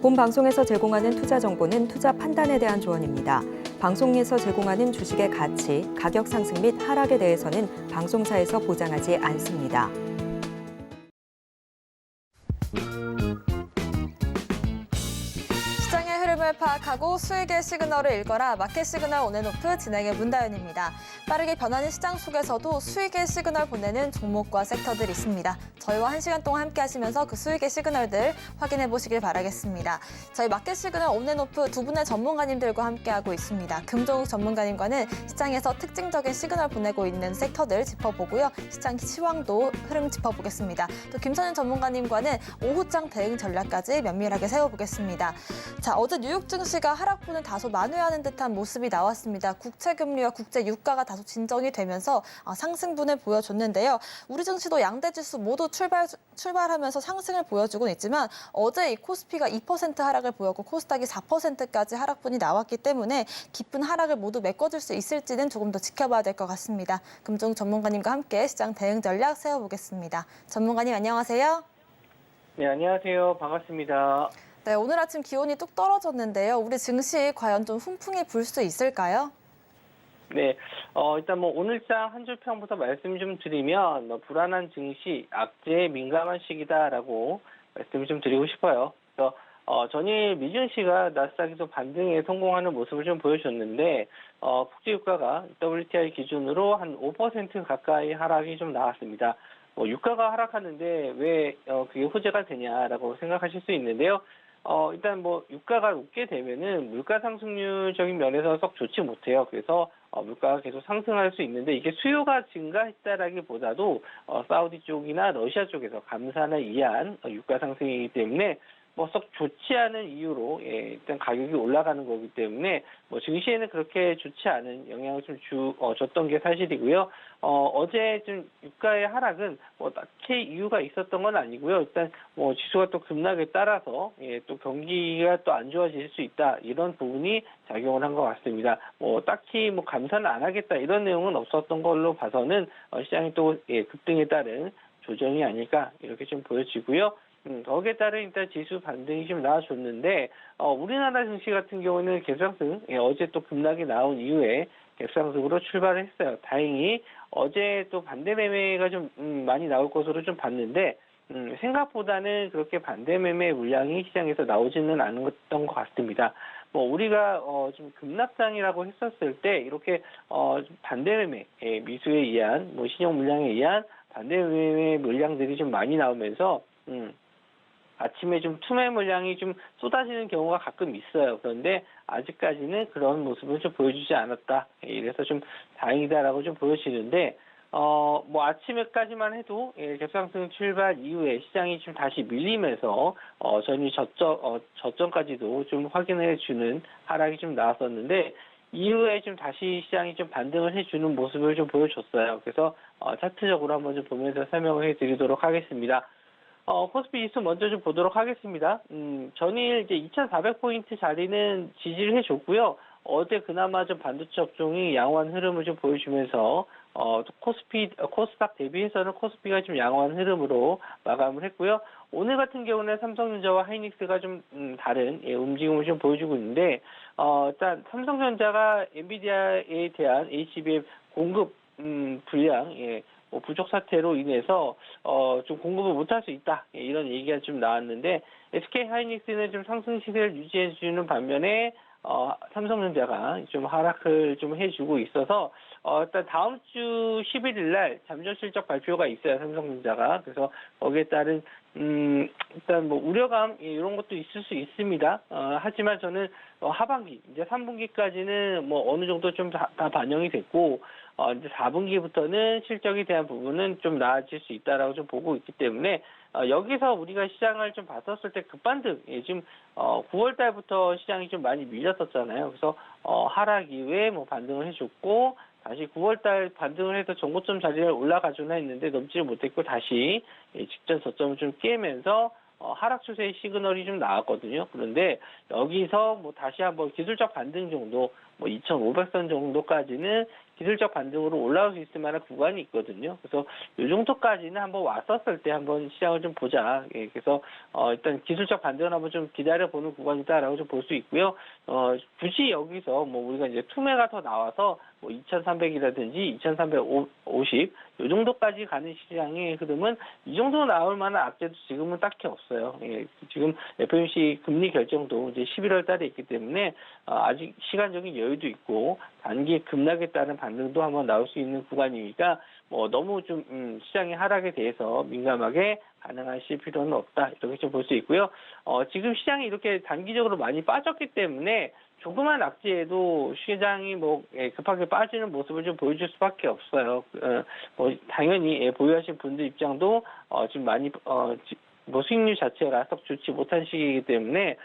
본 방송에서 제공하는 투자 정보는 투자 판단에 대한 조언입니다. 방송에서 제공하는 주식의 가치, 가격 상승 및 하락에 대해서는 방송사에서 보장하지 않습니다. 시장의 흐름을 파악하고 수익의 시그널을 읽어라. 마켓 시그널 온앤오프 진행의 문다연입니다. 빠르게 변하는 시장 속에서도 수익의 시그널 보내는 종목과 섹터들이 있습니다. 저희와 1시간 동안 함께 하시면서 그 수익의 시그널들 확인해 보시길 바라겠습니다. 저희 마켓 시그널 온앤오프 두 분의 전문가님들과 함께하고 있습니다. 금종욱 전문가님과는 시장에서 특징적인 시그널 보내고 있는 섹터들 짚어보고요. 시장 시황도 흐름 짚어보겠습니다. 또 김선윤 전문가님과는 오후장 대응 전략까지 면밀하게 세워보겠습니다. 자, 어제 뉴욕 증시가 하락분을 다소 만회하는 듯한 모습이 나왔습니다. 국채 금리와 국제 유가가 다소 진정이 되면서 상승분을 보여줬는데요. 우리 증시도 양대 지수 모두 출발하면서 상승을 보여주고는 있지만 어제 이 코스피가 2% 하락을 보였고 코스닥이 4%까지 하락분이 나왔기 때문에 깊은 하락을 모두 메꿔줄 수 있을지는 조금 더 지켜봐야 될 것 같습니다. 금종 전문가님과 함께 시장 대응 전략 세워보겠습니다. 전문가님 안녕하세요. 네, 안녕하세요. 반갑습니다. 네, 오늘 아침 기온이 뚝 떨어졌는데요. 우리 증시 과연 좀 훈풍이 불 수 있을까요? 네, 일단 오늘장 한 줄 평부터 말씀 좀 드리면 불안한 증시, 악재에 민감한 시기다라고 말씀 좀 드리고 싶어요. 그래서 전일 미증시가 나스닥에서 반등에 성공하는 모습을 좀 보여줬는데 국제유가가 WTI 기준으로 한 5% 가까이 하락이 좀 나왔습니다. 유가가 하락하는데 왜 그게 호재가 되냐라고 생각하실 수 있는데요. 일단 유가가 높게 되면은 물가 상승률적인 면에서 썩 좋지 못해요. 그래서 물가가 계속 상승할 수 있는데 이게 수요가 증가했다라기보다도 사우디 쪽이나 러시아 쪽에서 감산을 이해한 유가 상승이기 때문에 썩 좋지 않은 이유로 일단 가격이 올라가는 거기 때문에 증시에는 그렇게 좋지 않은 영향을 좀 줬던 게 사실이고요. 어제 좀 유가의 하락은 딱히 이유가 있었던 건 아니고요. 일단 지수가 또 급락에 따라서 또 경기가 또 안 좋아질 수 있다 이런 부분이 작용을 한 것 같습니다. 딱히 감산을 안 하겠다 이런 내용은 없었던 걸로 봐서는 시장이 또 급등에 따른 조정이 아닐까 이렇게 좀 보여지고요. 거기에 따른 일단 지수 반등이 좀 나와줬는데 우리나라 증시 같은 경우는 갭상승 어제 또 급락이 나온 이후에 갭상승으로 출발을 했어요. 다행히 어제 또 반대 매매가 좀 많이 나올 것으로 좀 봤는데 생각보다는 그렇게 반대 매매 물량이 시장에서 나오지는 않았던 것 같습니다. 우리가 좀 급락장이라고 했었을 때 이렇게 반대 매매 미수에 의한 신용 물량에 의한 반대 매매 물량들이 좀 많이 나오면서 아침에 좀 투매 물량이 좀 쏟아지는 경우가 가끔 있어요. 그런데 아직까지는 그런 모습을 좀 보여주지 않았다. 이래서 좀 다행이다라고 좀 보여지는데, 아침에까지만 해도 갭상승 출발 이후에 시장이 좀 다시 밀리면서 전일 저점까지도 좀 확인해 주는 하락이 좀 나왔었는데 이후에 좀 다시 시장이 좀 반등을 해주는 모습을 좀 보여줬어요. 그래서 차트적으로 한번 좀 보면서 설명을 해드리도록 하겠습니다. 코스피 지수 먼저 좀 보도록 하겠습니다. 전일 이제 2,400포인트 자리는 지지를 해줬고요. 어제 그나마 좀 반도체 업종이 양호한 흐름을 좀 보여주면서 코스닥 대비해서는 코스피가 좀 양호한 흐름으로 마감을 했고요. 오늘 같은 경우는 삼성전자와 하이닉스가 좀 다른 움직임을 좀 보여주고 있는데 일단 삼성전자가 엔비디아에 대한 HBM 공급 불량 부족 사태로 인해서 좀 공급을 못할 수 있다 이런 얘기가 좀 나왔는데 SK 하이닉스는 좀 상승 시세를 유지해 주는 반면에 삼성전자가 좀 하락을 좀 해주고 있어서 일단 다음 주 11일 날 잠정 실적 발표가 있어요. 삼성전자가. 그래서 거기에 따른 일단 우려감 이런 것도 있을 수 있습니다. 하지만 저는 하반기 이제 3분기까지는 어느 정도 좀 다 반영이 됐고 이제 4분기부터는 실적에 대한 부분은 좀 나아질 수 있다라고 좀 보고 있기 때문에 여기서 우리가 시장을 좀 봤었을 때 급반등 지금 9월 달부터 시장이 좀 많이 밀렸었잖아요. 그래서 하락 이후에 반등을 해줬고 다시 9월 달 반등을 해서 전고점 자리를 올라가주나 했는데 넘지를 못했고 다시 직전 저점을 좀 깨면서 하락 추세의 시그널이 좀 나왔거든요. 그런데 여기서 뭐 다시 한번 기술적 반등 정도, 뭐 2,500선 정도까지는 기술적 반등으로 올라올 수 있을 만한 구간이 있거든요. 그래서 이 정도까지는 한번 왔었을 때 한번 시장을 좀 보자. 예, 그래서 일단 기술적 반등을 한번 좀 기다려보는 구간이다라고 좀 볼 수 있고요. 굳이 여기서 뭐 우리가 이제 투매가 더 나와서 뭐 2,300이라든지 2,350 이 정도까지 가는 시장의 흐름은 이 정도 나올 만한 악재도 지금은 딱히 없어요. 예, 지금 FOMC 금리 결정도 이제 11월 달에 있기 때문에 아직 시간적인 여유도 있고 단기 급락에 따른 반등도 한번 나올 수 있는 구간이니까 뭐 너무 좀 시장의 하락에 대해서 민감하게 반응하실 필요는 없다 이렇게 좀 볼 수 있고요. 지금 시장이 이렇게 단기적으로 많이 빠졌기 때문에 조그만 악재에도 시장이 뭐 급하게 빠지는 모습을 좀 보여줄 수밖에 없어요. 뭐 당연히 보유하신 분들 입장도 지금 많이 뭐 수익률 자체가 썩 좋지 못한 시기이기 때문에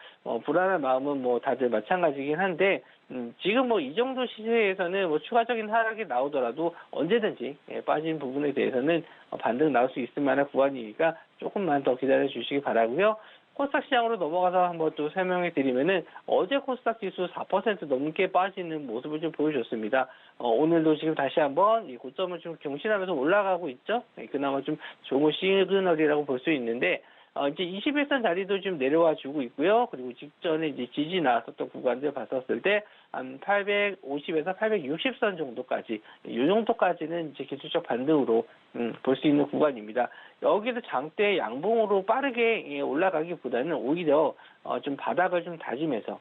불안한 마음은 뭐 다들 마찬가지긴 한데 지금 뭐 이 정도 시세에서는 뭐 추가적인 하락이 나오더라도 언제든지 빠진 부분에 대해서는 반등 나올 수 있을 만한 구간이니까 조금만 더 기다려 주시기 바라고요. 코스닥 시장으로 넘어가서 한번 또 설명해 드리면은 어제 코스닥 지수 4% 넘게 빠지는 모습을 좀 보여줬습니다. 오늘도 지금 다시 한번 이 고점을 좀 경신하면서 올라가고 있죠. 그나마 좀 좋은 시그널이라고 볼 수 있는데 이제 21선 자리도 좀 내려와 주고 있고요. 그리고 직전에 이제 지지 나왔었던 구간들 봤었을 때 한 850에서 860선 정도까지 이 정도까지는 이제 기술적 반등으로 볼 수 있는 구간입니다. 여기도 장대 양봉으로 빠르게 올라가기보다는 오히려 좀 바닥을 좀 다지면서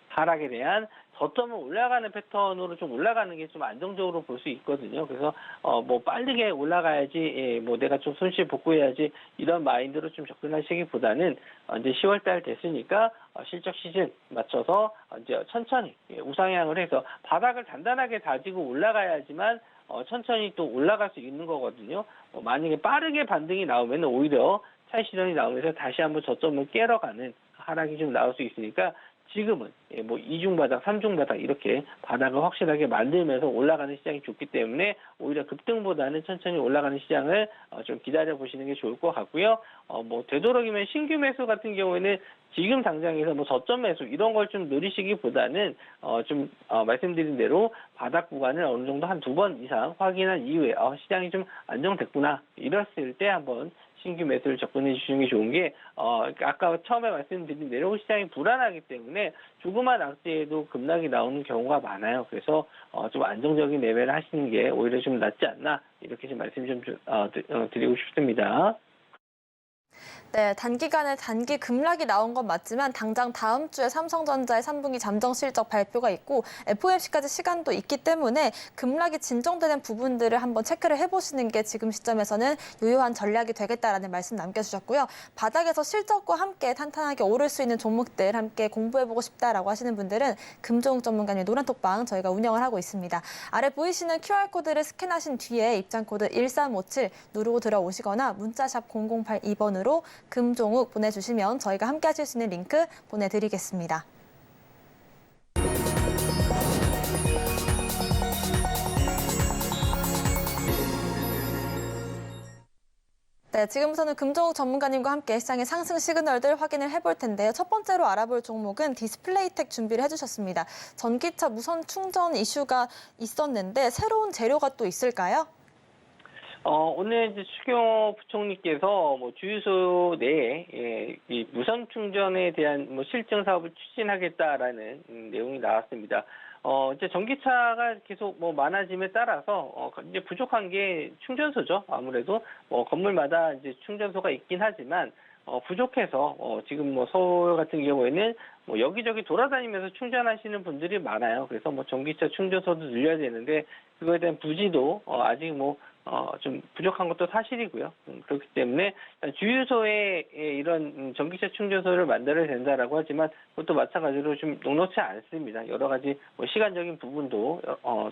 하락에 대한 저점을 올라가는 패턴으로 좀 올라가는 게 좀 안정적으로 볼 수 있거든요. 그래서 뭐 빠르게 올라가야지, 뭐 내가 좀 손실 복구해야지 이런 마인드로 좀 접근하시기보다는 이제 10월달 됐으니까 실적 시즌 맞춰서 이제 천천히 우상향을 해서 바닥을 단단하게 다지고 올라가야지만 천천히 또 올라갈 수 있는 거거든요. 만약에 빠르게 반등이 나오면 오히려 차익 실현이 나오면서 다시 한번 저점을 깨러가는 하락이 좀 나올 수 있으니까 지금은 뭐 2중 바닥, 3중 바닥 이렇게 바닥을 확실하게 만들면서 올라가는 시장이 좋기 때문에 오히려 급등보다는 천천히 올라가는 시장을 좀 기다려 보시는 게 좋을 것 같고요. 뭐 되도록이면 신규 매수 같은 경우에는 지금 당장에서 뭐 저점 매수 이런 걸 좀 노리시기보다는 말씀드린 대로 바닥 구간을 어느 정도 한 2번 이상 확인한 이후에 시장이 좀 안정됐구나 이랬을 때 한번 신규 매수를 접근해 주시는 게 좋은 게 아까 처음에 말씀드린 대로 시장이 불안하기 때문에 조그만 악재에도 급락이 나오는 경우가 많아요. 그래서 좀 안정적인 매매를 하시는 게 오히려 좀 낫지 않나 이렇게 좀 말씀 좀 드리고 싶습니다. 네, 단기간에 단기 급락이 나온 건 맞지만 당장 다음 주에 삼성전자의 3분기 잠정 실적 발표가 있고 FOMC까지 시간도 있기 때문에 급락이 진정되는 부분들을 한번 체크를 해보시는 게 지금 시점에서는 유효한 전략이 되겠다라는 말씀 남겨주셨고요. 바닥에서 실적과 함께 탄탄하게 오를 수 있는 종목들 함께 공부해보고 싶다라고 하시는 분들은 금종 전문가님 노란톡방 저희가 운영을 하고 있습니다. 아래 보이시는 QR코드를 스캔하신 뒤에 입장코드 1357 누르고 들어오시거나 문자샵 0082번으로 금종욱 보내주시면 저희가 함께 하실 수 있는 링크 보내드리겠습니다. 네, 지금부터는 금종욱 전문가님과 함께 시장의 상승 시그널들 확인을 해볼 텐데요. 첫 번째로 알아볼 종목은 디스플레이텍 준비를 해주셨습니다. 전기차 무선 충전 이슈가 있었는데 새로운 재료가 또 있을까요? 오늘 이제 추경호 부총리께서 뭐 주유소 내에 이 무선 충전에 대한 뭐 실증 사업을 추진하겠다라는 내용이 나왔습니다. 이제 전기차가 계속 뭐 많아짐에 따라서 이제 부족한 게 충전소죠. 아무래도 뭐 건물마다 이제 충전소가 있긴 하지만 부족해서 지금 뭐 서울 같은 경우에는 뭐 여기저기 돌아다니면서 충전하시는 분들이 많아요. 그래서 뭐 전기차 충전소도 늘려야 되는데 그거에 대한 부지도 아직 뭐 좀 부족한 것도 사실이고요. 그렇기 때문에 주유소에 이런 전기차 충전소를 만들어야 된다라고 하지만 그것도 마찬가지로 좀 녹록치 않습니다. 여러 가지 뭐 시간적인 부분도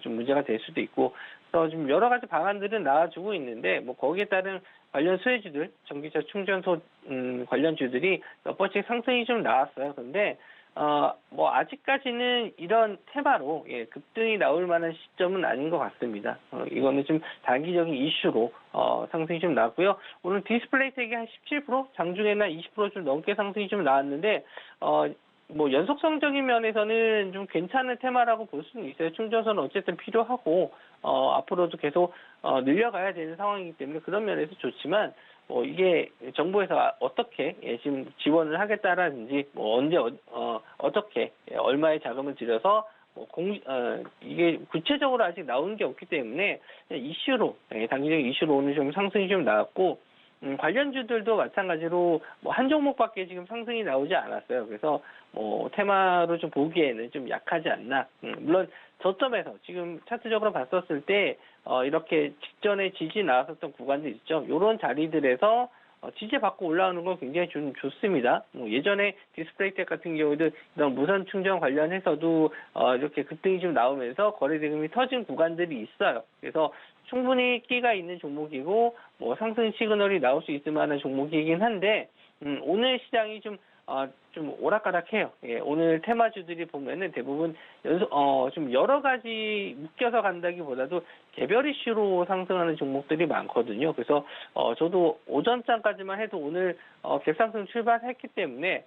좀 문제가 될 수도 있고 그래서 좀 여러 가지 방안들은 나와주고 있는데 뭐 거기에 따른 관련 수혜주들, 전기차 충전소 관련주들이 몇 번씩 상승이 좀 나왔어요. 그런데 뭐 아직까지는 이런 테마로 급등이 나올 만한 시점은 아닌 것 같습니다. 이거는 좀 단기적인 이슈로 상승이 좀 나고요. 오늘 디스플레이 텍이 한 17%, 장중에는 20% 좀 넘게 상승이 좀 나왔는데 뭐 연속성적인 면에서는 좀 괜찮은 테마라고 볼 수는 있어요. 충전선은 어쨌든 필요하고 앞으로도 계속 늘려가야 되는 상황이기 때문에 그런 면에서 좋지만 이게 정부에서 어떻게 지금 지원을 하겠다라든지 언제 어떻게 얼마의 자금을 들여서 이게 구체적으로 아직 나오는 게 없기 때문에 이슈로 단기적인 이슈로 오늘 좀 상승이 좀 나왔고 관련주들도 마찬가지로 한 종목밖에 지금 상승이 나오지 않았어요. 그래서 테마로 좀 보기에는 좀 약하지 않나. 물론 저점에서 지금 차트적으로 봤었을 때 이렇게 직전에 지지 나왔었던 구간들 있죠. 이런 자리들에서 지지받고 올라오는 건 굉장히 좀 좋습니다. 예전에 디스플레이 텍 같은 경우도 이런 무선 충전 관련해서도 이렇게 급등이 좀 나오면서 거래 대금이 터진 구간들이 있어요. 그래서 충분히 끼가 있는 종목이고 상승 시그널이 나올 수 있을 만한 종목이긴 한데 오늘 시장이 좀 오락가락해요. 오늘 테마주들이 보면은 대부분 좀 여러 가지 묶여서 간다기보다도 개별 이슈로 상승하는 종목들이 많거든요. 그래서 저도 오전장까지만 해도 오늘 갭상승 출발했기 때문에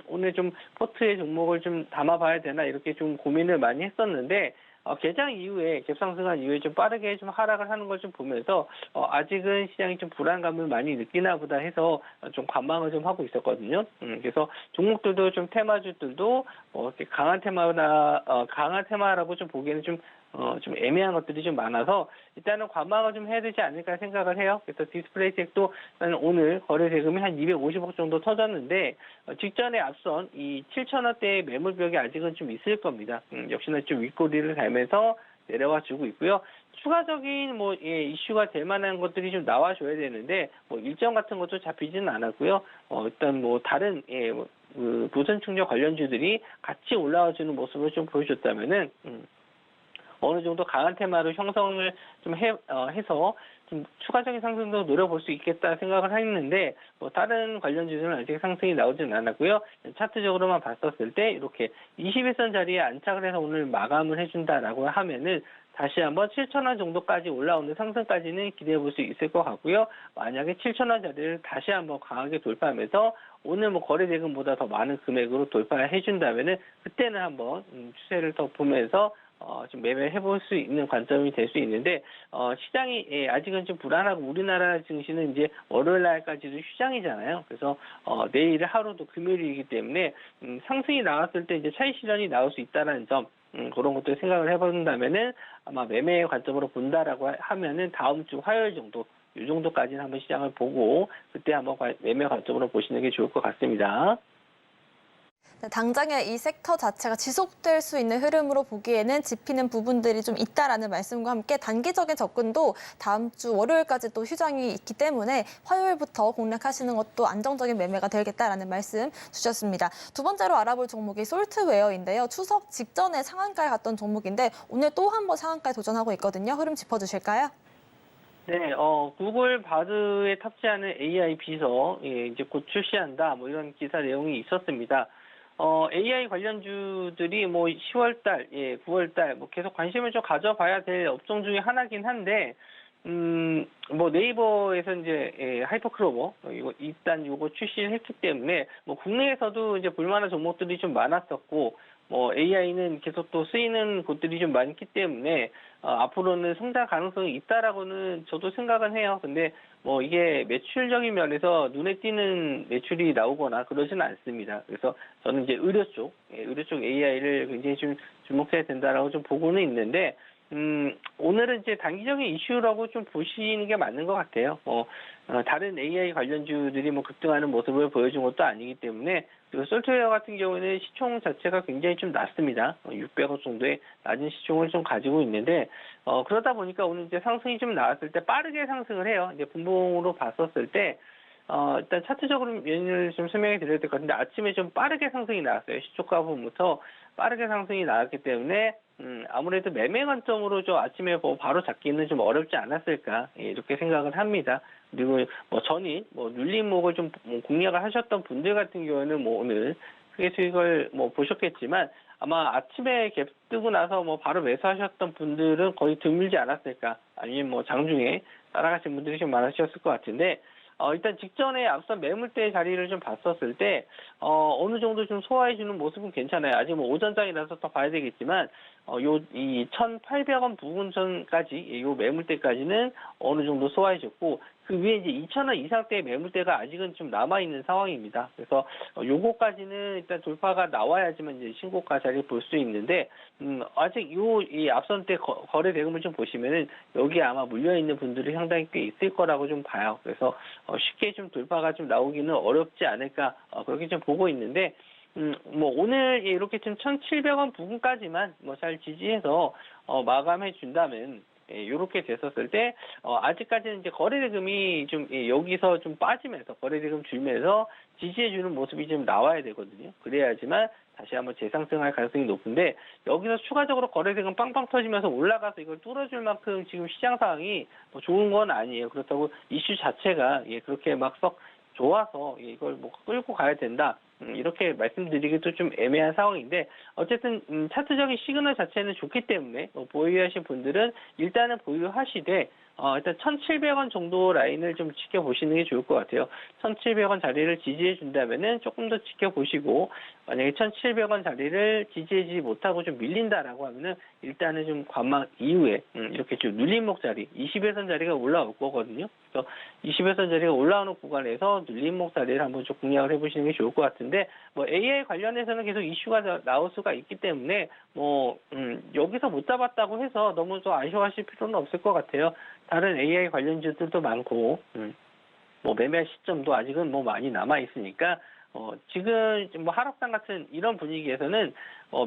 오늘 좀 포트의 종목을 좀 담아봐야 되나 이렇게 좀 고민을 많이 했었는데 개장 이후에 갭상승한 이후에 좀 빠르게 좀 하락을 하는 걸 좀 보면서 아직은 시장이 좀 불안감을 많이 느끼나 보다 해서 좀 관망을 좀 하고 있었거든요. 그래서 종목들도 좀 테마주들도 이렇게 강한 테마라고 좀 보기에는 좀 애매한 것들이 좀 많아서 일단은 관망을 좀 해야 되지 않을까 생각을 해요. 그래서 디스플레이 텍도 오늘 거래 대금이 한 250억 정도 터졌는데 직전에 앞선 이 7,000원대의 매물벽이 아직은 좀 있을 겁니다. 역시나 좀 윗꼬리를 달면서 내려와 주고 있고요. 추가적인 이슈가 될 만한 것들이 좀 나와줘야 되는데 일정 같은 것도 잡히지는 않았고요. 일단 다른 무선 충전 관련주들이 같이 올라와주는 모습을 좀 보여줬다면은 어느 정도 강한 테마로 형성을 좀 해서 좀 추가적인 상승도 노려볼 수 있겠다 생각을 했는데 다른 관련주들은 아직 상승이 나오지는 않았고요. 차트적으로만 봤었을 때 이렇게 21선 자리에 안착을 해서 오늘 마감을 해준다라고 하면은 다시 한번 7,000원 정도까지 올라오는 상승까지는 기대해 볼 수 있을 것 같고요. 만약에 7,000원 자리를 다시 한번 강하게 돌파하면서 오늘 거래 대금보다 더 많은 금액으로 돌파해 준다면은 그때는 한번 추세를 더 보면서 좀 매매해 볼 수 있는 관점이 될 수 있는데 시장이 아직은 좀 불안하고 우리나라 증시는 이제 월요일 날까지도 휴장이잖아요. 그래서 내일 하루도 금요일이기 때문에 상승이 나왔을 때 이제 차익 실현이 나올 수 있다는 점 그런 것들 생각을 해본다면은 아마 매매의 관점으로 본다라고 하면은 다음 주 화요일 정도 이 정도까지는 한번 시장을 보고 그때 한번 매매 관점으로 보시는 게 좋을 것 같습니다. 당장에 이 섹터 자체가 지속될 수 있는 흐름으로 보기에는 짚히는 부분들이 좀 있다라는 말씀과 함께 단기적인 접근도 다음 주 월요일까지 또 휴장이 있기 때문에 화요일부터 공략하시는 것도 안정적인 매매가 되겠다라는 말씀 주셨습니다. 두 번째로 알아볼 종목이 솔트웨어인데요. 추석 직전에 상한가에 갔던 종목인데 오늘 또 한 번 상한가에 도전하고 있거든요. 흐름 짚어주실까요? 네, 구글 바드에 탑재하는 AI 비서 이제 곧 출시한다 이런 기사 내용이 있었습니다. AI 관련주들이 10월달, 9월달 계속 관심을 좀 가져봐야 될 업종 중에 하나긴 한데 네이버에서 이제 하이퍼클로버 일단 요거 출시를 했기 때문에 국내에서도 이제 볼만한 종목들이 좀 많았었고 AI는 계속 또 쓰이는 곳들이 좀 많기 때문에 앞으로는 성장 가능성이 있다라고는 저도 생각은 해요. 근데 이게 매출적인 면에서 눈에 띄는 매출이 나오거나 그러지는 않습니다. 그래서 저는 이제 의료 쪽 AI를 굉장히 좀 주목해야 된다라고 좀 보고는 있는데 오늘은 이제 단기적인 이슈라고 좀 보시는 게 맞는 것 같아요. 다른 AI 관련주들이 급등하는 모습을 보여준 것도 아니기 때문에 그리고 솔트웨어 같은 경우에는 시총 자체가 굉장히 좀 낮습니다. 600억 정도의 낮은 시총을 좀 가지고 있는데 그러다 보니까 오늘 이제 상승이 좀 나왔을 때 빠르게 상승을 해요. 이제 분봉으로 봤었을 때 일단 차트적으로原因을 좀 설명해 드려야 될 것 같은데 아침에 좀 빠르게 상승이 나왔어요. 시초가 부분부터 빠르게 상승이 나왔기 때문에 아무래도 매매 관점으로 좀 아침에 바로 잡기는 좀 어렵지 않았을까 이렇게 생각을 합니다. 그리고 전일 눌림목을 좀 공략을 하셨던 분들 같은 경우에는 오늘 크게 수익을 뭐 보셨겠지만 아마 아침에 갭 뜨고 나서 뭐 바로 매수하셨던 분들은 거의 드물지 않았을까, 아니면 뭐 장중에 따라가신 분들이 좀 많으셨을 것 같은데, 일단 직전에 앞선 매물대 자리를 좀 봤었을 때, 어느 정도 좀 소화해주는 모습은 괜찮아요. 아직 뭐 오전장이라서 더 봐야 되겠지만, 이 1,800원 부근 전까지, 요 매물대까지는 어느 정도 소화해줬고, 그 위에 이제 2,000원 이상대의 매물대가 아직은 좀 남아있는 상황입니다. 그래서, 요거까지는 일단 돌파가 나와야지만 이제 신고가 자리를 볼 수 있는데, 아직 이 앞선 때 거래 대금을 좀 보시면은, 여기에 아마 물려있는 분들이 상당히 꽤 있을 거라고 좀 봐요. 그래서, 쉽게 좀 돌파가 좀 나오기는 어렵지 않을까, 그렇게 좀 보고 있는데, 뭐 오늘 이렇게 좀 1,700원 부근까지만 뭐 잘 지지해서 마감해 준다면, 요렇게 됐었을 때 아직까지는 이제 거래대금이 좀 여기서 좀 빠지면서 거래대금 줄면서 지지해주는 모습이 좀 나와야 되거든요. 그래야지만 다시 한번 재상승할 가능성이 높은데, 여기서 추가적으로 거래대금 빵빵 터지면서 올라가서 이걸 뚫어줄 만큼 지금 시장 상황이 뭐 좋은 건 아니에요. 그렇다고 이슈 자체가 그렇게 막 썩 좋아서 이걸 뭐 끌고 가야 된다, 이렇게 말씀드리기도 좀 애매한 상황인데, 어쨌든 차트적인 시그널 자체는 좋기 때문에 보유하신 분들은 일단은 보유하시되, 일단 1,700원 정도 라인을 좀 지켜보시는 게 좋을 것 같아요. 1,700원 자리를 지지해 준다면은 조금 더 지켜보시고, 만약에 1,700원 자리를 지지하지 못하고 좀 밀린다라고 하면은 일단은 좀 관망 이후에 이렇게 좀 눌림목 자리, 20일선 자리가 올라올 거거든요. 그래서 20일선 자리가 올라오는 구간에서 눌림목 자리를 한번 좀 공략을 해보시는 게 좋을 것 같은데, 뭐 AI 관련해서는 계속 이슈가 나올 수가 있기 때문에 뭐 여기서 못 잡았다고 해서 너무 또 아쉬워하실 필요는 없을 것 같아요. 다른 AI 관련주들도 많고, 뭐 매매 시점도 아직은 뭐 많이 남아 있으니까, 지금 뭐 하락장 같은 이런 분위기에서는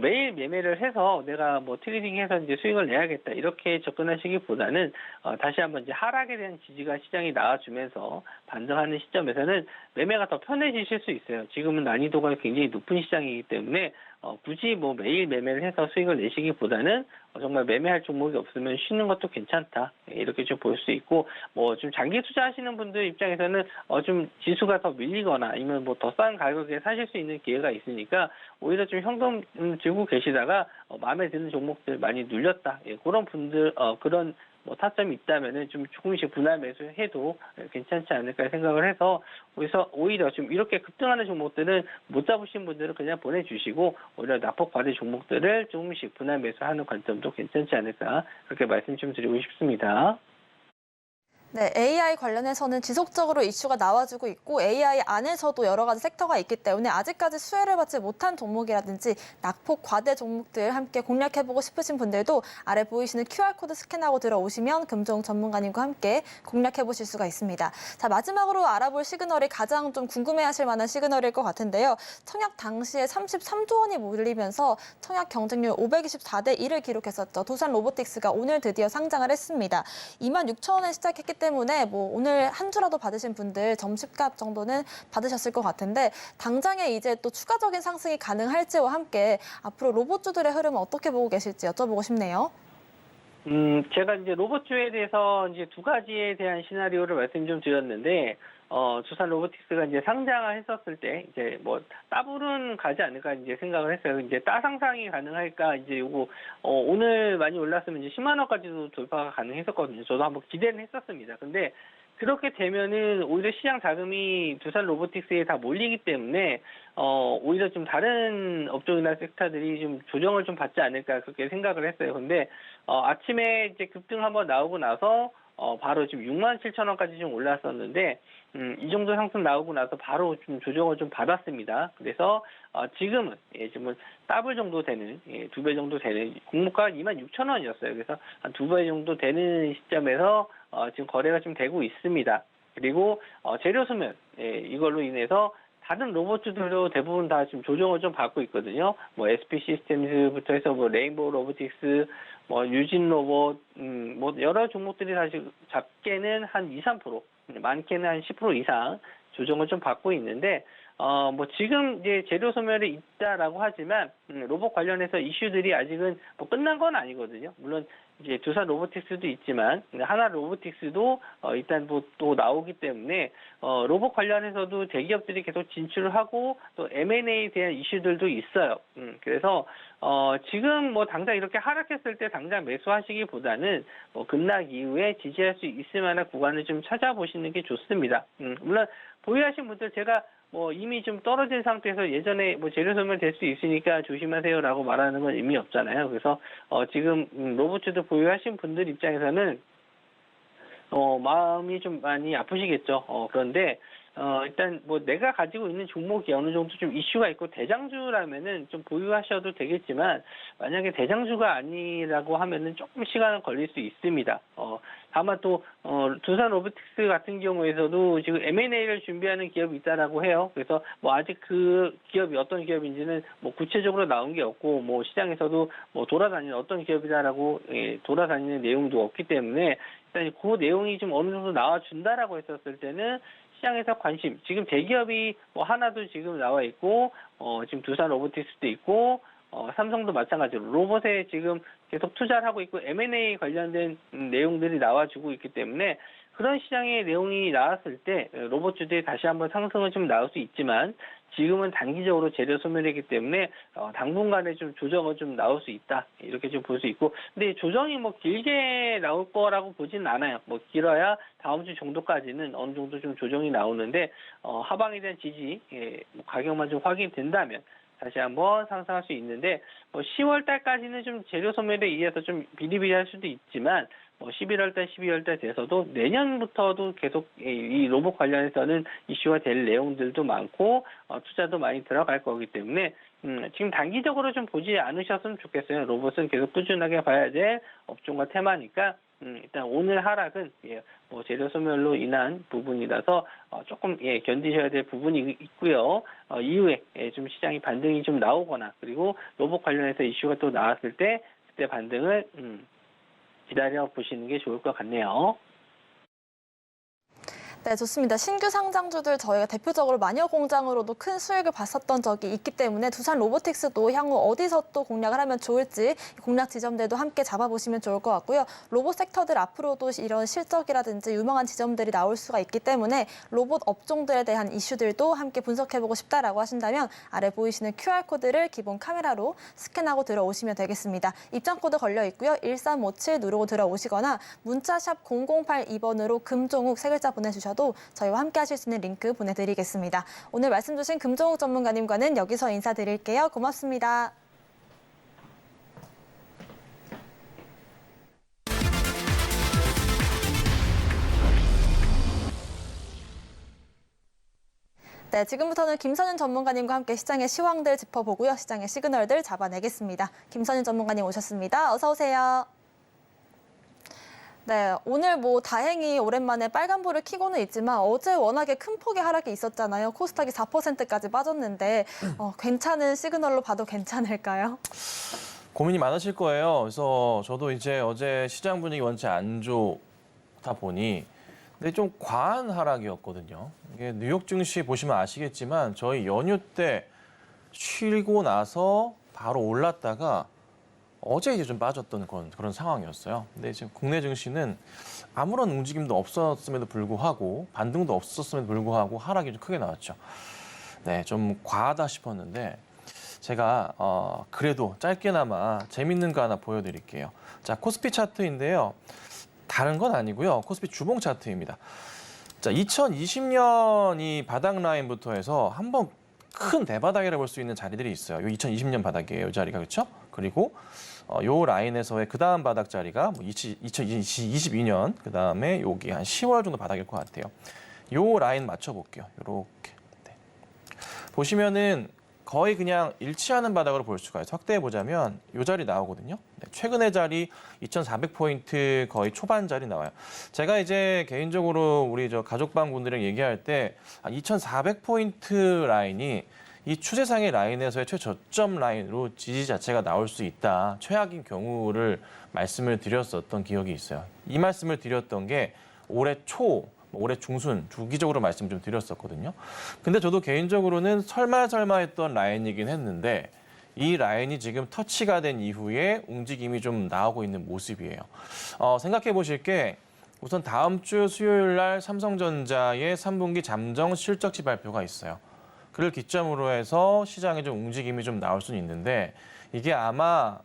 매일 매매를 해서 내가 뭐 트레이딩해서 이제 수익을 내야겠다, 이렇게 접근하시기보다는 다시 한번 이제 하락에 대한 지지가 시장이 나와주면서 반등하는 시점에서는 매매가 더 편해지실 수 있어요. 지금은 난이도가 굉장히 높은 시장이기 때문에 굳이 뭐 매일 매매를 해서 수익을 내시기보다는 정말 매매할 종목이 없으면 쉬는 것도 괜찮다, 이렇게 좀 볼 수 있고, 뭐 좀 장기 투자하시는 분들 입장에서는 좀 지수가 더 밀리거나 아니면 뭐 더 싼 가격에 사실 수 있는 기회가 있으니까 오히려 좀 현금 들고 계시다가 마음에 드는 종목들 많이 눌렸다, 그런 분들 그런 뭐 타점이 있다면은 좀 조금씩 분할 매수해도 괜찮지 않을까 생각을 해서, 오히려 좀 이렇게 급등하는 종목들은 못 잡으신 분들은 그냥 보내주시고, 오히려 낙폭 과대 종목들을 조금씩 분할 매수하는 관점도 괜찮지 않을까, 그렇게 말씀 좀 드리고 싶습니다. 네, AI 관련해서는 지속적으로 이슈가 나와주고 있고 AI 안에서도 여러 가지 섹터가 있기 때문에 아직까지 수혜를 받지 못한 종목이라든지 낙폭 과대 종목들 함께 공략해보고 싶으신 분들도 아래 보이시는 QR코드 스캔하고 들어오시면 금종 전문가님과 함께 공략해보실 수가 있습니다. 자, 마지막으로 알아볼 시그널이 가장 좀 궁금해하실 만한 시그널일 것 같은데요. 청약 당시에 33조 원이 몰리면서 청약 경쟁률 524대 1을 기록했었죠. 두산 로보틱스가 오늘 드디어 상장을 했습니다. 26,000원에 시작했기 때문에 뭐 오늘 한 주라도 받으신 분들 점심값 정도는 받으셨을 것 같은데, 당장에 이제 또 추가적인 상승이 가능할지와 함께 앞으로 로봇주들의 흐름은 어떻게 보고 계실지 여쭤보고 싶네요. 제가 이제 로봇주에 대해서 이제 두 가지에 대한 시나리오를 말씀 좀 드렸는데, 두산 로보틱스가 이제 상장을 했었을 때, 이제 뭐, 따블은 가지 않을까 이제 생각을 했어요. 이제 따상상이 가능할까, 이제 요거, 오늘 많이 올랐으면 이제 10만 원까지도 돌파가 가능했었거든요. 저도 한번 기대는 했었습니다. 근데, 그렇게 되면은 오히려 시장 자금이 두산 로보틱스에 다 몰리기 때문에 오히려 좀 다른 업종이나 섹터들이 좀 조정을 좀 받지 않을까, 그렇게 생각을 했어요. 근데 아침에 이제 급등 한번 나오고 나서 바로 지금 67,000원까지 좀 올랐었는데, 이 정도 상승 나오고 나서 바로 좀 조정을 좀 받았습니다. 그래서 지금은 지금 더블 정도 되는, 2배 정도 되는, 공모가가 26,000원이었어요. 그래서 한 2배 정도 되는 시점에서 지금 거래가 좀 되고 있습니다. 그리고 재료 수면, 이걸로 인해서 다른 로봇주들도 대부분 다 지금 조정을 좀 받고 있거든요. 뭐 SP 시스템즈부터 해서 뭐 레인보우 로보틱스, 뭐 유진 로봇, 뭐 여러 종목들이 사실 작게는 한 2, 3%, 많게는 한 10% 이상 조정을 좀 받고 있는데, 뭐 지금 이제 재료 소멸이 있다라고 하지만 로봇 관련해서 이슈들이 아직은 뭐 끝난 건 아니거든요. 물론 이제 두산 로보틱스도 있지만 하나 로보틱스도 일단 뭐 또 나오기 때문에 로봇 관련해서도 대기업들이 계속 진출을 하고 또 M&A에 대한 이슈들도 있어요. 그래서 지금 뭐 당장 이렇게 하락했을 때 당장 매수하시기보다는 뭐 급락 이후에 지지할 수 있을 만한 구간을 좀 찾아보시는 게 좋습니다. 물론 보유하신 분들 제가 뭐 이미 좀 떨어진 상태에서 예전에 뭐 재료 소멸 될 수 있으니까 조심하세요라고 말하는 건 의미 없잖아요. 그래서 지금 로봇주도 보유하신 분들 입장에서는 마음이 좀 많이 아프시겠죠. 그런데 일단 뭐 내가 가지고 있는 종목이 어느 정도 좀 이슈가 있고 대장주라면은 좀 보유하셔도 되겠지만 만약에 대장주가 아니라고 하면은 조금 시간은 걸릴 수 있습니다. 다만 또 두산 로보틱스 같은 경우에서도 지금 M&A를 준비하는 기업이 있다라고 해요. 그래서 뭐 아직 그 기업이 어떤 기업인지는 뭐 구체적으로 나온 게 없고 뭐 시장에서도 뭐 돌아다니는 어떤 기업이다라고 돌아다니는 내용도 없기 때문에 일단 그 내용이 좀 어느 정도 나와준다라고 했었을 때는 시장에서 관심, 지금 대기업이 뭐 하나도 지금 나와 있고, 지금 두산 로보틱스도 있고, 삼성도 마찬가지로 로봇에 지금 계속 투자를 하고 있고, M&A 관련된 내용들이 나와주고 있기 때문에 그런 시장의 내용이 나왔을 때 로봇주들이 다시 한번 상승은 좀 나올 수 있지만 지금은 단기적으로 재료 소멸이기 때문에 당분간에 좀 조정은 좀 나올 수 있다 이렇게 좀 볼 수 있고 근데 조정이 뭐 길게 나올 거라고 보지는 않아요. 뭐 길어야 다음 주 정도까지는 어느 정도 좀 조정이 나오는데 하방에 대한 지지 뭐 가격만 좀 확인된다면 다시 한번 상승할 수 있는데 뭐 10월 달까지는 좀 재료 소멸에 의해서 좀 비리비리할 수도 있지만 뭐 11월 달, 12월 달 돼서도 내년부터도 계속 이 로봇 관련해서는 이슈가 될 내용들도 많고 투자도 많이 들어갈 거기 때문에 지금 단기적으로 좀 보지 않으셨으면 좋겠어요. 로봇은 계속 꾸준하게 봐야 될 업종과 테마니까 일단 오늘 하락은 뭐 재료 소멸로 인한 부분이라서 조금 견디셔야 될 부분이 있고요. 이후에 좀 시장이 반등이 좀 나오거나 그리고 로봇 관련해서 이슈가 또 나왔을 때 그때 반등을 기다려 보시는 게 좋을 것 같네요. 네, 좋습니다. 신규 상장주들 저희가 대표적으로 마녀공장으로도 큰 수익을 봤었던 적이 있기 때문에 두산 로보틱스도 향후 어디서 또 공략을 하면 좋을지 공략 지점들도 함께 잡아보시면 좋을 것 같고요. 로봇 섹터들 앞으로도 이런 실적이라든지 유망한 지점들이 나올 수가 있기 때문에 로봇 업종들에 대한 이슈들도 함께 분석해보고 싶다라고 하신다면 아래 보이시는 QR코드를 기본 카메라로 스캔하고 들어오시면 되겠습니다. 입장코드 걸려 있고요. 1357 누르고 들어오시거나 문자샵 0082번으로 금종욱 세 글자 보내주셔도 저희와 함께 하실 수 있는 링크 보내드리겠습니다. 오늘 말씀 주신 금종욱 전문가님과는 여기서 인사드릴게요. 고맙습니다. 네, 지금부터는 김선윤 전문가님과 함께 시장의 시황들 짚어보고요. 시장의 시그널들 잡아내겠습니다. 김선윤 전문가님 오셨습니다. 어서 오세요. 네, 오늘 뭐 다행히 오랜만에 빨간불을 켜고는 있지만 어제 워낙에 큰 폭의 하락이 있었잖아요. 코스닥이 4%까지 빠졌는데 괜찮은 시그널로 봐도 괜찮을까요? 고민이 많으실 거예요. 그래서 저도 이제 어제 시장 분위기 원체 안 좋다 보니 근데 좀 과한 하락이었거든요. 이게 뉴욕 증시 보시면 아시겠지만 저희 연휴 때 쉬고 나서 바로 올랐다가 어제 이제 좀 빠졌던 그런 상황이었어요. 근데 지금 국내 증시는 아무런 움직임도 없었음에도 불구하고 반등도 없었음에도 불구하고 하락이 좀 크게 나왔죠. 네, 좀 과하다 싶었는데 제가 그래도 짧게나마 재밌는 거 하나 보여드릴게요. 자, 코스피 차트인데요. 다른 건 아니고요. 코스피 주봉 차트입니다. 자, 2020년 이 바닥 라인부터 해서 한번 큰 대바닥이라 볼 수 있는 자리들이 있어요. 이 2020년 바닥이에요, 이 자리가 그렇죠? 그리고 요 라인에서의 그 다음 바닥 자리가 뭐 2022년 그 다음에 여기 한 10월 정도 바닥일 것 같아요. 요 라인 맞춰볼게요. 요렇게 네. 보시면은 거의 그냥 일치하는 바닥으로 볼 수가 있어요. 확대해 보자면 요 자리 나오거든요. 네, 최근의 자리 2,400포인트 거의 초반 자리 나와요. 제가 이제 개인적으로 우리 가족방 분들이랑 얘기할 때 2,400포인트 라인이 이 추세상의 라인에서의 최저점 라인으로 지지 자체가 나올 수 있다. 최악인 경우를 말씀을 드렸었던 기억이 있어요. 이 말씀을 드렸던 게 올해 초 올해 중순 주기적으로 말씀 좀 드렸었거든요. 근데 저도 개인적으로는 설마 했던 라인이긴 했는데 이 라인이 지금 터치가 된 이후에 움직임이 좀 나오고 있는 모습이에요. 생각해 보실 게 우선 다음 주 수요일 날 삼성전자의 3분기 잠정 실적치 발표가 있어요. 그를 기점으로 해서 시장에 좀 움직임이 좀 나올 수는 있는데 이게 아마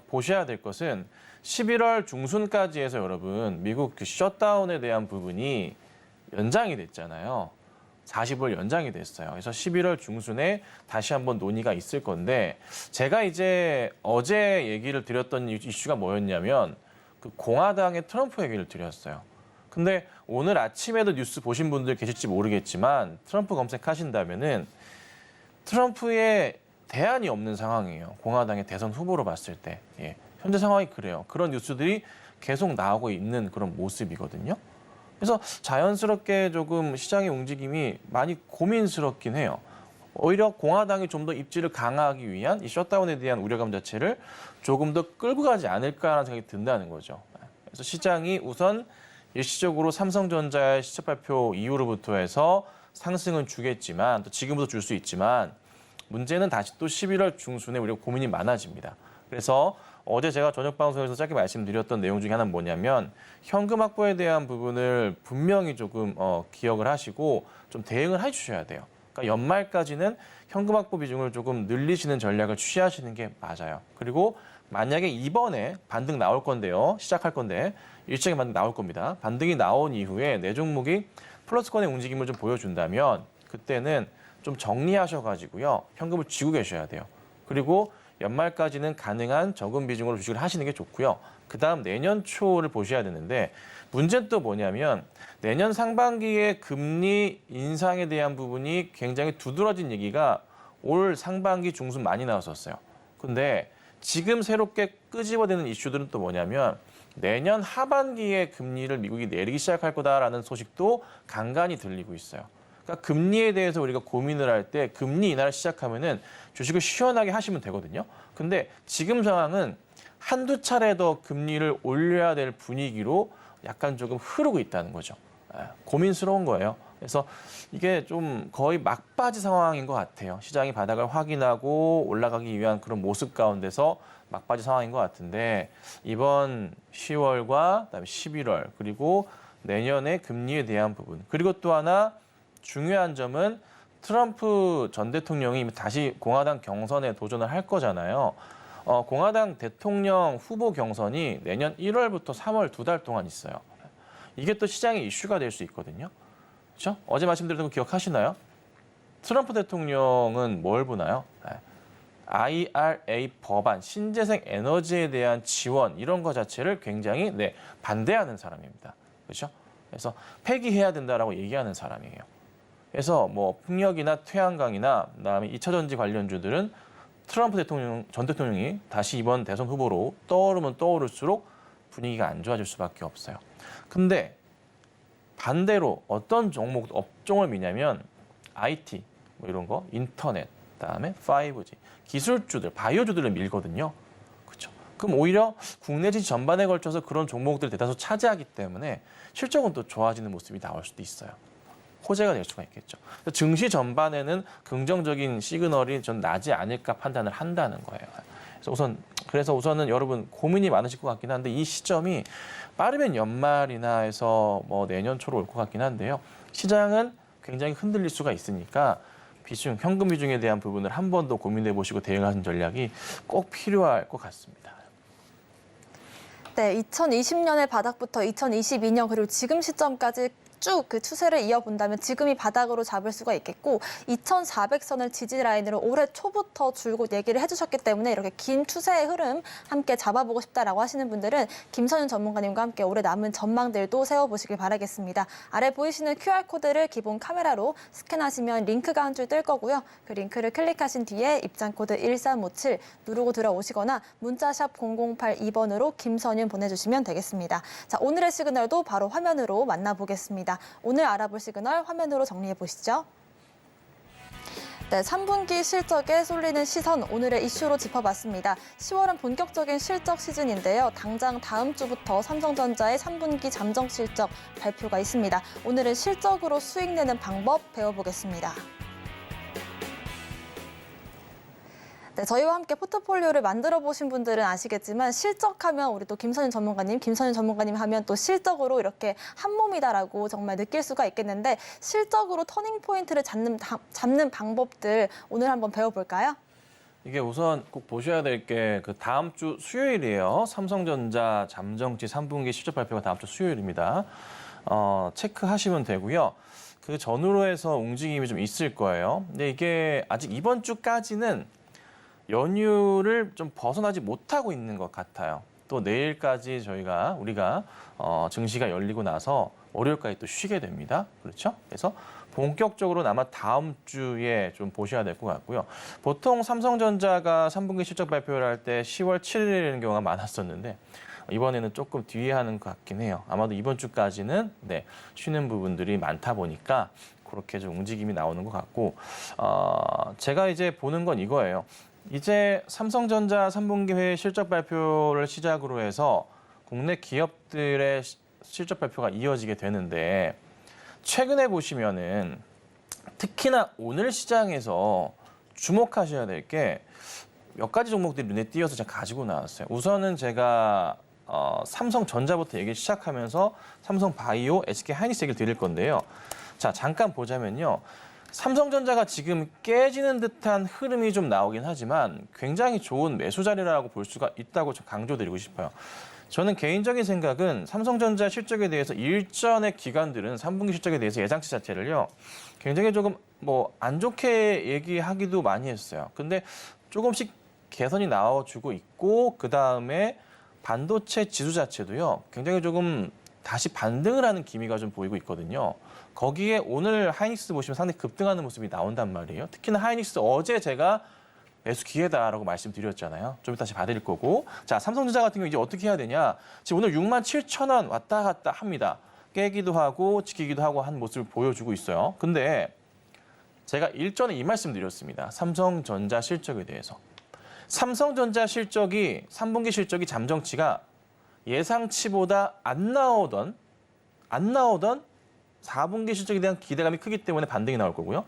보셔야 될 것은 11월 중순까지 해서 여러분 미국 그 셧다운에 대한 부분이 연장이 됐잖아요. 40일 연장이 됐어요. 그래서 11월 중순에 다시 한번 논의가 있을 건데 제가 이제 어제 얘기를 드렸던 이슈가 뭐였냐면 그 공화당의 트럼프 얘기를 드렸어요. 근데 오늘 아침에도 뉴스 보신 분들 계실지 모르겠지만 트럼프 검색하신다면은 트럼프의 대안이 없는 상황이에요. 공화당의 대선 후보로 봤을 때. 예. 현재 상황이 그래요. 그런 뉴스들이 계속 나오고 있는 그런 모습이거든요. 그래서 자연스럽게 조금 시장의 움직임이 많이 고민스럽긴 해요. 오히려 공화당이 좀 더 입지를 강화하기 위한 이 셧다운에 대한 우려감 자체를 조금 더 끌고 가지 않을까라는 생각이 든다는 거죠. 그래서 시장이 우선 일시적으로 삼성전자의 실적 발표 이후로부터 해서 상승은 주겠지만 또 지금부터 줄 수 있지만 문제는 다시 또 11월 중순에 우리가 고민이 많아집니다. 그래서 어제 제가 저녁 방송에서 짧게 말씀드렸던 내용 중에 하나는 뭐냐면 현금 확보에 대한 부분을 분명히 조금 기억을 하시고 좀 대응을 해주셔야 돼요. 그러니까 연말까지는 현금 확보 비중을 조금 늘리시는 전략을 취하시는 게 맞아요. 그리고 만약에 이번에 반등 나올 건데요. 시작할 건데 일정에 반등 나올 겁니다. 반등이 나온 이후에 내 종목이 플러스권의 움직임을 좀 보여준다면 그때는 좀 정리하셔가지고요. 현금을 쥐고 계셔야 돼요. 그리고 연말까지는 가능한 적은 비중으로 주식을 하시는 게 좋고요. 그다음 내년 초를 보셔야 되는데 문제는 또 뭐냐면 내년 상반기에 금리 인상에 대한 부분이 굉장히 두드러진 얘기가 올 상반기 중순 많이 나왔었어요. 근데 지금 새롭게 끄집어내는 이슈들은 또 뭐냐면 내년 하반기에 금리를 미국이 내리기 시작할 거다라는 소식도 간간히 들리고 있어요. 그러니까 금리에 대해서 우리가 고민을 할 때 금리 인하를 시작하면은 주식을 시원하게 하시면 되거든요. 근데 지금 상황은 한두 차례 더 금리를 올려야 될 분위기로 약간 조금 흐르고 있다는 거죠. 고민스러운 거예요. 그래서 이게 좀 거의 막바지 상황인 것 같아요. 시장이 바닥을 확인하고 올라가기 위한 그런 모습 가운데서 막바지 상황인 것 같은데 이번 10월과 그다음에 11월 그리고 내년의 금리에 대한 부분 그리고 또 하나 중요한 점은 트럼프 전 대통령이 다시 공화당 경선에 도전을 할 거잖아요. 공화당 대통령 후보 경선이 내년 1월부터 3월 2달 동안 있어요. 이게 또 시장의 이슈가 될 수 있거든요. 그렇죠? 어제 말씀드렸던 거 기억하시나요? 트럼프 대통령은 뭘 보나요? IRA 법안, 신재생 에너지에 대한 지원 이런 거 자체를 굉장히 반대하는 사람입니다. 그렇죠? 그래서 폐기해야 된다라고 얘기하는 사람이에요. 그래서 뭐 풍력이나 태양광이나 그다음에 2차 전지 관련주들은 트럼프 대통령 전 대통령이 다시 이번 대선 후보로 떠오르면 떠오를수록 분위기가 안 좋아질 수밖에 없어요. 근데 반대로 어떤 업종을 미냐면 IT 뭐 이런 거, 인터넷, 그다음에 5G, 기술주들, 바이오주들을 밀거든요. 그렇죠? 그럼 오히려 국내 지수 전반에 걸쳐서 그런 종목들을 대다수 차지하기 때문에 실적은 또 좋아지는 모습이 나올 수도 있어요. 호재가 될 수가 있겠죠. 증시 전반에는 긍정적인 시그널이 좀 나지 않을까 판단을 한다는 거예요. 그래서 우선은 여러분 고민이 많으실 것 같긴 한데 이 시점이 빠르면 연말이나 해서 뭐 내년 초로 올 것 같긴 한데요. 시장은 굉장히 흔들릴 수가 있으니까 현금 비중에 대한 부분을 한 번 더 고민해 보시고 대응하는 전략이 꼭 필요할 것 같습니다. 네, 2020년의 바닥부터 2022년 그리고 지금 시점까지 쭉 그 추세를 이어본다면 지금이 바닥으로 잡을 수가 있겠고 2,400선을 지지 라인으로 올해 초부터 줄곧 얘기를 해주셨기 때문에 이렇게 긴 추세의 흐름 함께 잡아보고 싶다라고 하시는 분들은 김선윤 전문가님과 함께 올해 남은 전망들도 세워보시길 바라겠습니다. 아래 보이시는 QR코드를 기본 카메라로 스캔하시면 링크가 한 줄 뜰 거고요. 그 링크를 클릭하신 뒤에 입장코드 1357 누르고 들어오시거나 문자샵 0082번으로 김선윤 보내주시면 되겠습니다. 자, 오늘의 시그널도 바로 화면으로 만나보겠습니다. 오늘 알아볼 시그널 화면으로 정리해 보시죠. 네, 3분기 실적에 쏠리는 시선 오늘의 이슈로 짚어봤습니다. 10월은 본격적인 실적 시즌인데요. 당장 다음 주부터 삼성전자의 3분기 잠정 실적 발표가 있습니다. 오늘은 실적으로 수익 내는 방법 배워보겠습니다. 네, 저희와 함께 포트폴리오를 만들어 보신 분들은 아시겠지만 실적하면 우리 또 김선윤 전문가님 하면 또 실적으로 이렇게 한 몸이다라고 정말 느낄 수가 있겠는데 실적으로 터닝 포인트를 잡는 방법들 오늘 한번 배워볼까요? 이게 우선 꼭 보셔야 될 게 그 다음 주 수요일이에요. 삼성전자 잠정치 3분기 실적 발표가 다음 주 수요일입니다. 체크하시면 되고요. 그 전후로 해서 움직임이 좀 있을 거예요. 근데 이게 아직 이번 주까지는 연휴를 좀 벗어나지 못하고 있는 것 같아요. 또 내일까지 우리가 증시가 열리고 나서 월요일까지 또 쉬게 됩니다. 그렇죠? 그래서 본격적으로는 아마 다음 주에 좀 보셔야 될 것 같고요. 보통 삼성전자가 3분기 실적 발표를 할 때 10월 7일이라는 경우가 많았었는데 이번에는 조금 뒤에 하는 것 같긴 해요. 아마도 이번 주까지는 쉬는 부분들이 많다 보니까 그렇게 좀 움직임이 나오는 것 같고 제가 이제 보는 건 이거예요. 이제 삼성전자 3분기 회 실적 발표를 시작으로 해서 국내 기업들의 실적 발표가 이어지게 되는데 최근에 보시면은 특히나 오늘 시장에서 주목하셔야 될 게 몇 가지 종목들이 눈에 띄어서 제가 가지고 나왔어요. 우선은 제가 삼성전자부터 얘기 시작하면서 삼성바이오, SK하이닉스 얘기를 드릴 건데요. 자, 잠깐 보자면요. 삼성전자가 지금 깨지는 듯한 흐름이 좀 나오긴 하지만 굉장히 좋은 매수 자리라고 볼 수가 있다고 강조드리고 싶어요. 저는 개인적인 생각은 삼성전자 실적에 대해서 일전의 기관들은 3분기 실적에 대해서 예상치 자체를요. 굉장히 조금 안 좋게 얘기하기도 많이 했어요. 근데 조금씩 개선이 나와주고 있고 그다음에 반도체 지수 자체도요. 굉장히 조금 다시 반등을 하는 기미가 좀 보이고 있거든요. 거기에 오늘 하이닉스 보시면 상당히 급등하는 모습이 나온단 말이에요. 특히나 하이닉스 어제 제가 매수 기회다라고 말씀드렸잖아요. 좀 이따 다시 봐드릴 거고. 자, 삼성전자 같은 경우 이제 어떻게 해야 되냐. 지금 오늘 67,000원 왔다 갔다 합니다. 깨기도 하고 지키기도 하고 한 모습을 보여주고 있어요. 근데 제가 일전에 이 말씀 드렸습니다. 삼성전자 실적에 대해서. 삼성전자 실적이 3분기 실적이 잠정치가 예상치보다 안 나오던 4분기 실적에 대한 기대감이 크기 때문에 반등이 나올 거고요.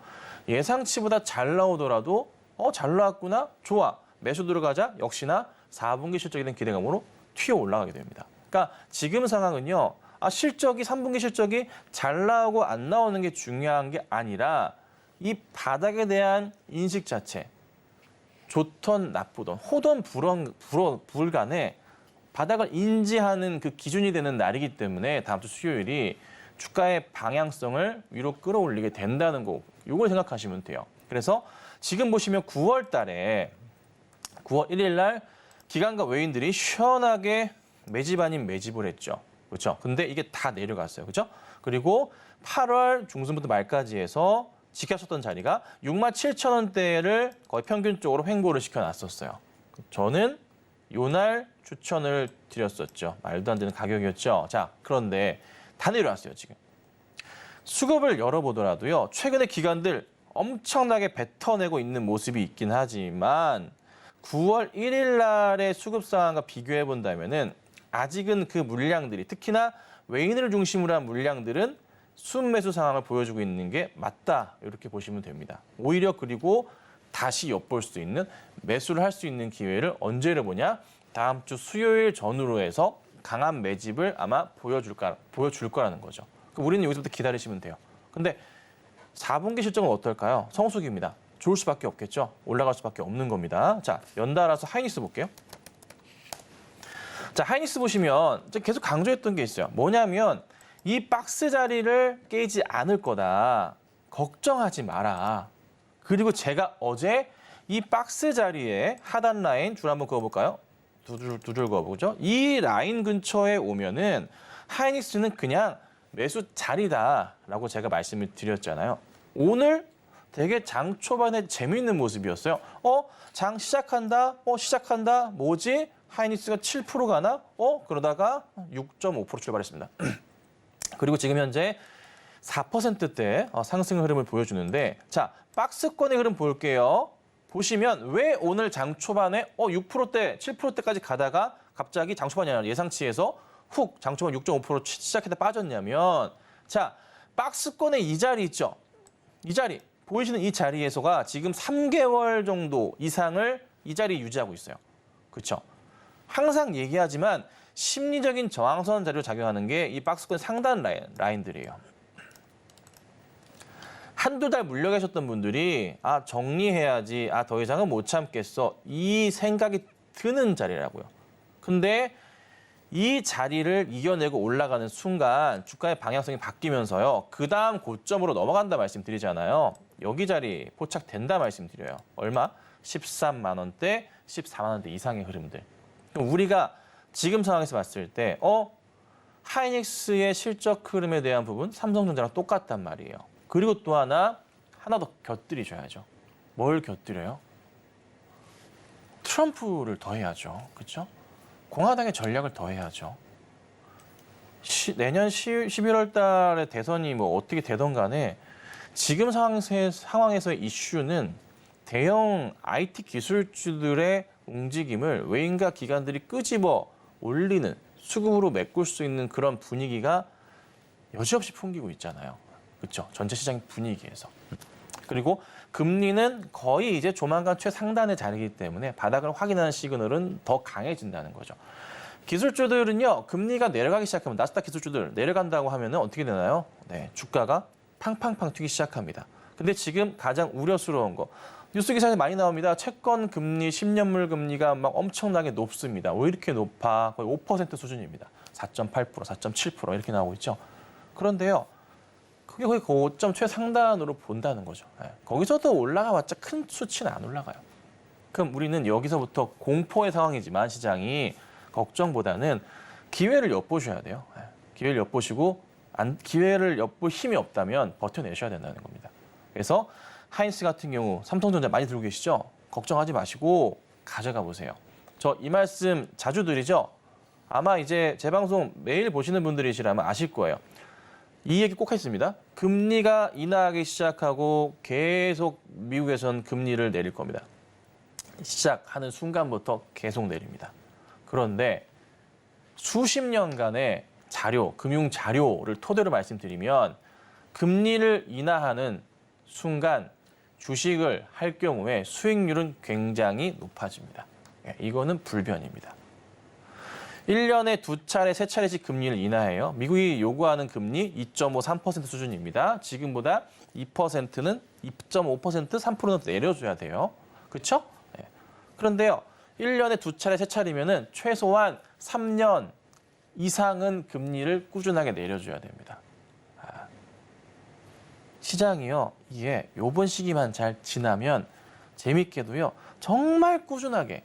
예상치보다 잘 나오더라도 잘 나왔구나, 좋아, 매수 들어가자, 역시나 4분기 실적에 대한 기대감으로 튀어 올라가게 됩니다. 그러니까 지금 상황은요. 실적이 3분기 실적이 잘 나오고 안 나오는 게 중요한 게 아니라 이 바닥에 대한 인식 자체, 좋던 나쁘던 호던 불간에 바닥을 인지하는 그 기준이 되는 날이기 때문에 다음 주 수요일이 주가의 방향성을 위로 끌어올리게 된다는 거, 이걸 생각하시면 돼요. 그래서 지금 보시면 9월 1일 날 기관과 외인들이 시원하게 매집 아닌 매집을 했죠. 그렇죠? 근데 이게 다 내려갔어요. 그렇죠? 그리고 8월 중순부터 말까지 해서 지켰었던 자리가 67,000원대를 거의 평균적으로 횡보를 시켜놨었어요. 저는 요날 추천을 드렸었죠. 말도 안 되는 가격이었죠. 자, 그런데 다 내려왔어요, 지금. 수급을 열어보더라도요. 최근에 기관들 엄청나게 뱉어내고 있는 모습이 있긴 하지만 9월 1일 날의 수급 상황과 비교해 본다면은 아직은 그 물량들이 특히나 외인을 중심으로 한 물량들은 순매수 상황을 보여주고 있는 게 맞다. 이렇게 보시면 됩니다. 오히려 그리고 다시 엿볼 수 있는 매수를 할 수 있는 기회를 언제를 보냐? 다음 주 수요일 전후로 해서 강한 매집을 아마 보여줄 거라는 거죠. 우리는 여기서부터 기다리시면 돼요. 근데 4분기 실적은 어떨까요? 성수기입니다. 좋을 수밖에 없겠죠. 올라갈 수밖에 없는 겁니다. 자, 연달아서 하이닉스 볼게요. 자, 하이닉스 보시면 계속 강조했던 게 있어요. 뭐냐면 이 박스 자리를 깨지 않을 거다. 걱정하지 마라. 그리고 제가 어제 이 박스 자리에 하단 라인 줄 한번 그어볼까요? 두 줄 그어보죠. 이 라인 근처에 오면은 하이닉스는 그냥 매수 자리다라고 제가 말씀을 드렸잖아요. 오늘 되게 장 초반에 재미있는 모습이었어요. 장 시작한다. 시작한다. 뭐지? 하이닉스가 7% 가나? 그러다가 6.5% 출발했습니다. 그리고 지금 현재 4%대 상승 흐름을 보여주는데 자, 박스권의 흐름 볼게요. 보시면 왜 오늘 장 초반에 6%대, 7%대까지 가다가 갑자기 장 초반이 아니라 예상치에서 훅 장 초반 6.5% 시작했다 빠졌냐면 자, 박스권의 이 자리 있죠. 이 자리, 보이시는 이 자리에서가 지금 3개월 정도 이상을 이 자리에 유지하고 있어요. 그렇죠? 항상 얘기하지만 심리적인 저항선 자리로 작용하는 게 이 박스권 상단 라인들이에요. 한두 달 물려 계셨던 분들이 정리해야지, 더 이상은 못 참겠어, 이 생각이 드는 자리라고요. 근데 이 자리를 이겨내고 올라가는 순간 주가의 방향성이 바뀌면서요. 그 다음 고점으로 넘어간다 말씀드리잖아요. 여기 자리 포착된다 말씀드려요. 얼마? 13만 원대, 14만 원대 이상의 흐름들. 그럼 우리가 지금 상황에서 봤을 때 하이닉스의 실적 흐름에 대한 부분 삼성전자랑 똑같단 말이에요. 그리고 또 하나 더 곁들이셔야죠. 뭘 곁들여요? 트럼프를 더해야죠. 그렇죠? 공화당의 전략을 더해야죠. 내년 11월 달에 대선이 어떻게 되던 간에 지금 상황에서의 이슈는 대형 IT 기술주들의 움직임을 외인과 기관들이 끄집어 올리는, 수급으로 메꿀 수 있는 그런 분위기가 여지없이 풍기고 있잖아요. 그렇죠? 전체 시장 분위기에서. 그리고 금리는 거의 이제 조만간 최상단의 자리이기 때문에 바닥을 확인하는 시그널은 더 강해진다는 거죠. 기술주들은요, 금리가 내려가기 시작하면, 나스닥 기술주들 내려간다고 하면 어떻게 되나요? 네, 주가가 팡팡팡 튀기 시작합니다. 근데 지금 가장 우려스러운 거, 뉴스 기사에 많이 나옵니다. 채권 금리, 10년물 금리가 막 엄청나게 높습니다. 왜 이렇게 높아? 거의 5% 수준입니다. 4.8%, 4.7% 이렇게 나오고 있죠. 그런데요, 그게 거의 고점 최상단으로 본다는 거죠. 거기서도 올라가봤자 큰 수치는 안 올라가요. 그럼 우리는 여기서부터 공포의 상황이지만 시장이 걱정보다는 기회를 엿보셔야 돼요. 기회를 엿보시고 기회를 엿볼 힘이 없다면 버텨내셔야 된다는 겁니다. 그래서 하이닉스 같은 경우 삼성전자 많이 들고 계시죠? 걱정하지 마시고 가져가 보세요. 저 이 말씀 자주 드리죠? 아마 이제 제 방송 매일 보시는 분들이시라면 아실 거예요. 이 얘기 꼭 했습니다. 금리가 인하하기 시작하고 계속 미국에선 금리를 내릴 겁니다. 시작하는 순간부터 계속 내립니다. 그런데 수십 년간의 자료, 금융 자료를 토대로 말씀드리면 금리를 인하하는 순간 주식을 할 경우에 수익률은 굉장히 높아집니다. 이거는 불변입니다. 1년에 2차례, 3차례씩 금리를 인하해요. 미국이 요구하는 금리 2.5, 3% 수준입니다. 지금보다 2%는 2.5%, 3%는 내려줘야 돼요. 그렇죠? 네. 그런데요, 1년에 2차례, 3차례면은 최소한 3년 이상은 금리를 꾸준하게 내려줘야 됩니다. 시장이요, 이게 요번 시기만 잘 지나면 재밌게도요, 정말 꾸준하게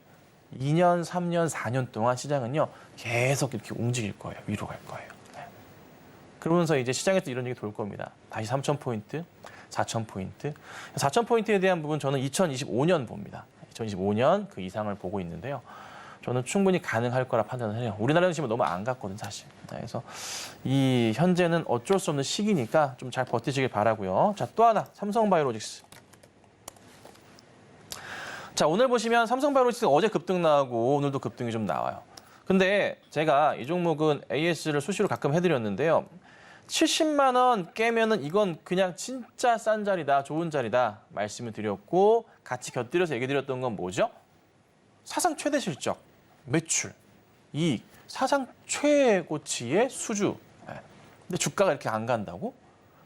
2년, 3년, 4년 동안 시장은요, 계속 이렇게 움직일 거예요. 위로 갈 거예요. 네. 그러면서 이제 시장에서 이런 얘기 돌 겁니다. 다시 3,000포인트, 4,000포인트. 4,000포인트에 대한 부분 저는 2025년 봅니다. 2025년 그 이상을 보고 있는데요. 저는 충분히 가능할 거라 판단을 해요. 우리나라는 지금 너무 안 갔거든, 사실. 그래서 이 현재는 어쩔 수 없는 시기니까 좀 잘 버티시길 바라고요. 자, 또 하나, 삼성바이오로직스. 자, 오늘 보시면 삼성바이오로직스가 어제 급등 나오고 오늘도 급등이 좀 나와요. 근데 제가 이 종목은 AS를 수시로 가끔 해드렸는데요. 70만 원 깨면은 이건 그냥 진짜 싼 자리다, 좋은 자리다 말씀을 드렸고 같이 곁들여서 얘기 드렸던 건 뭐죠? 사상 최대 실적, 매출, 이익, 사상 최고치의 수주. 근데 주가가 이렇게 안 간다고?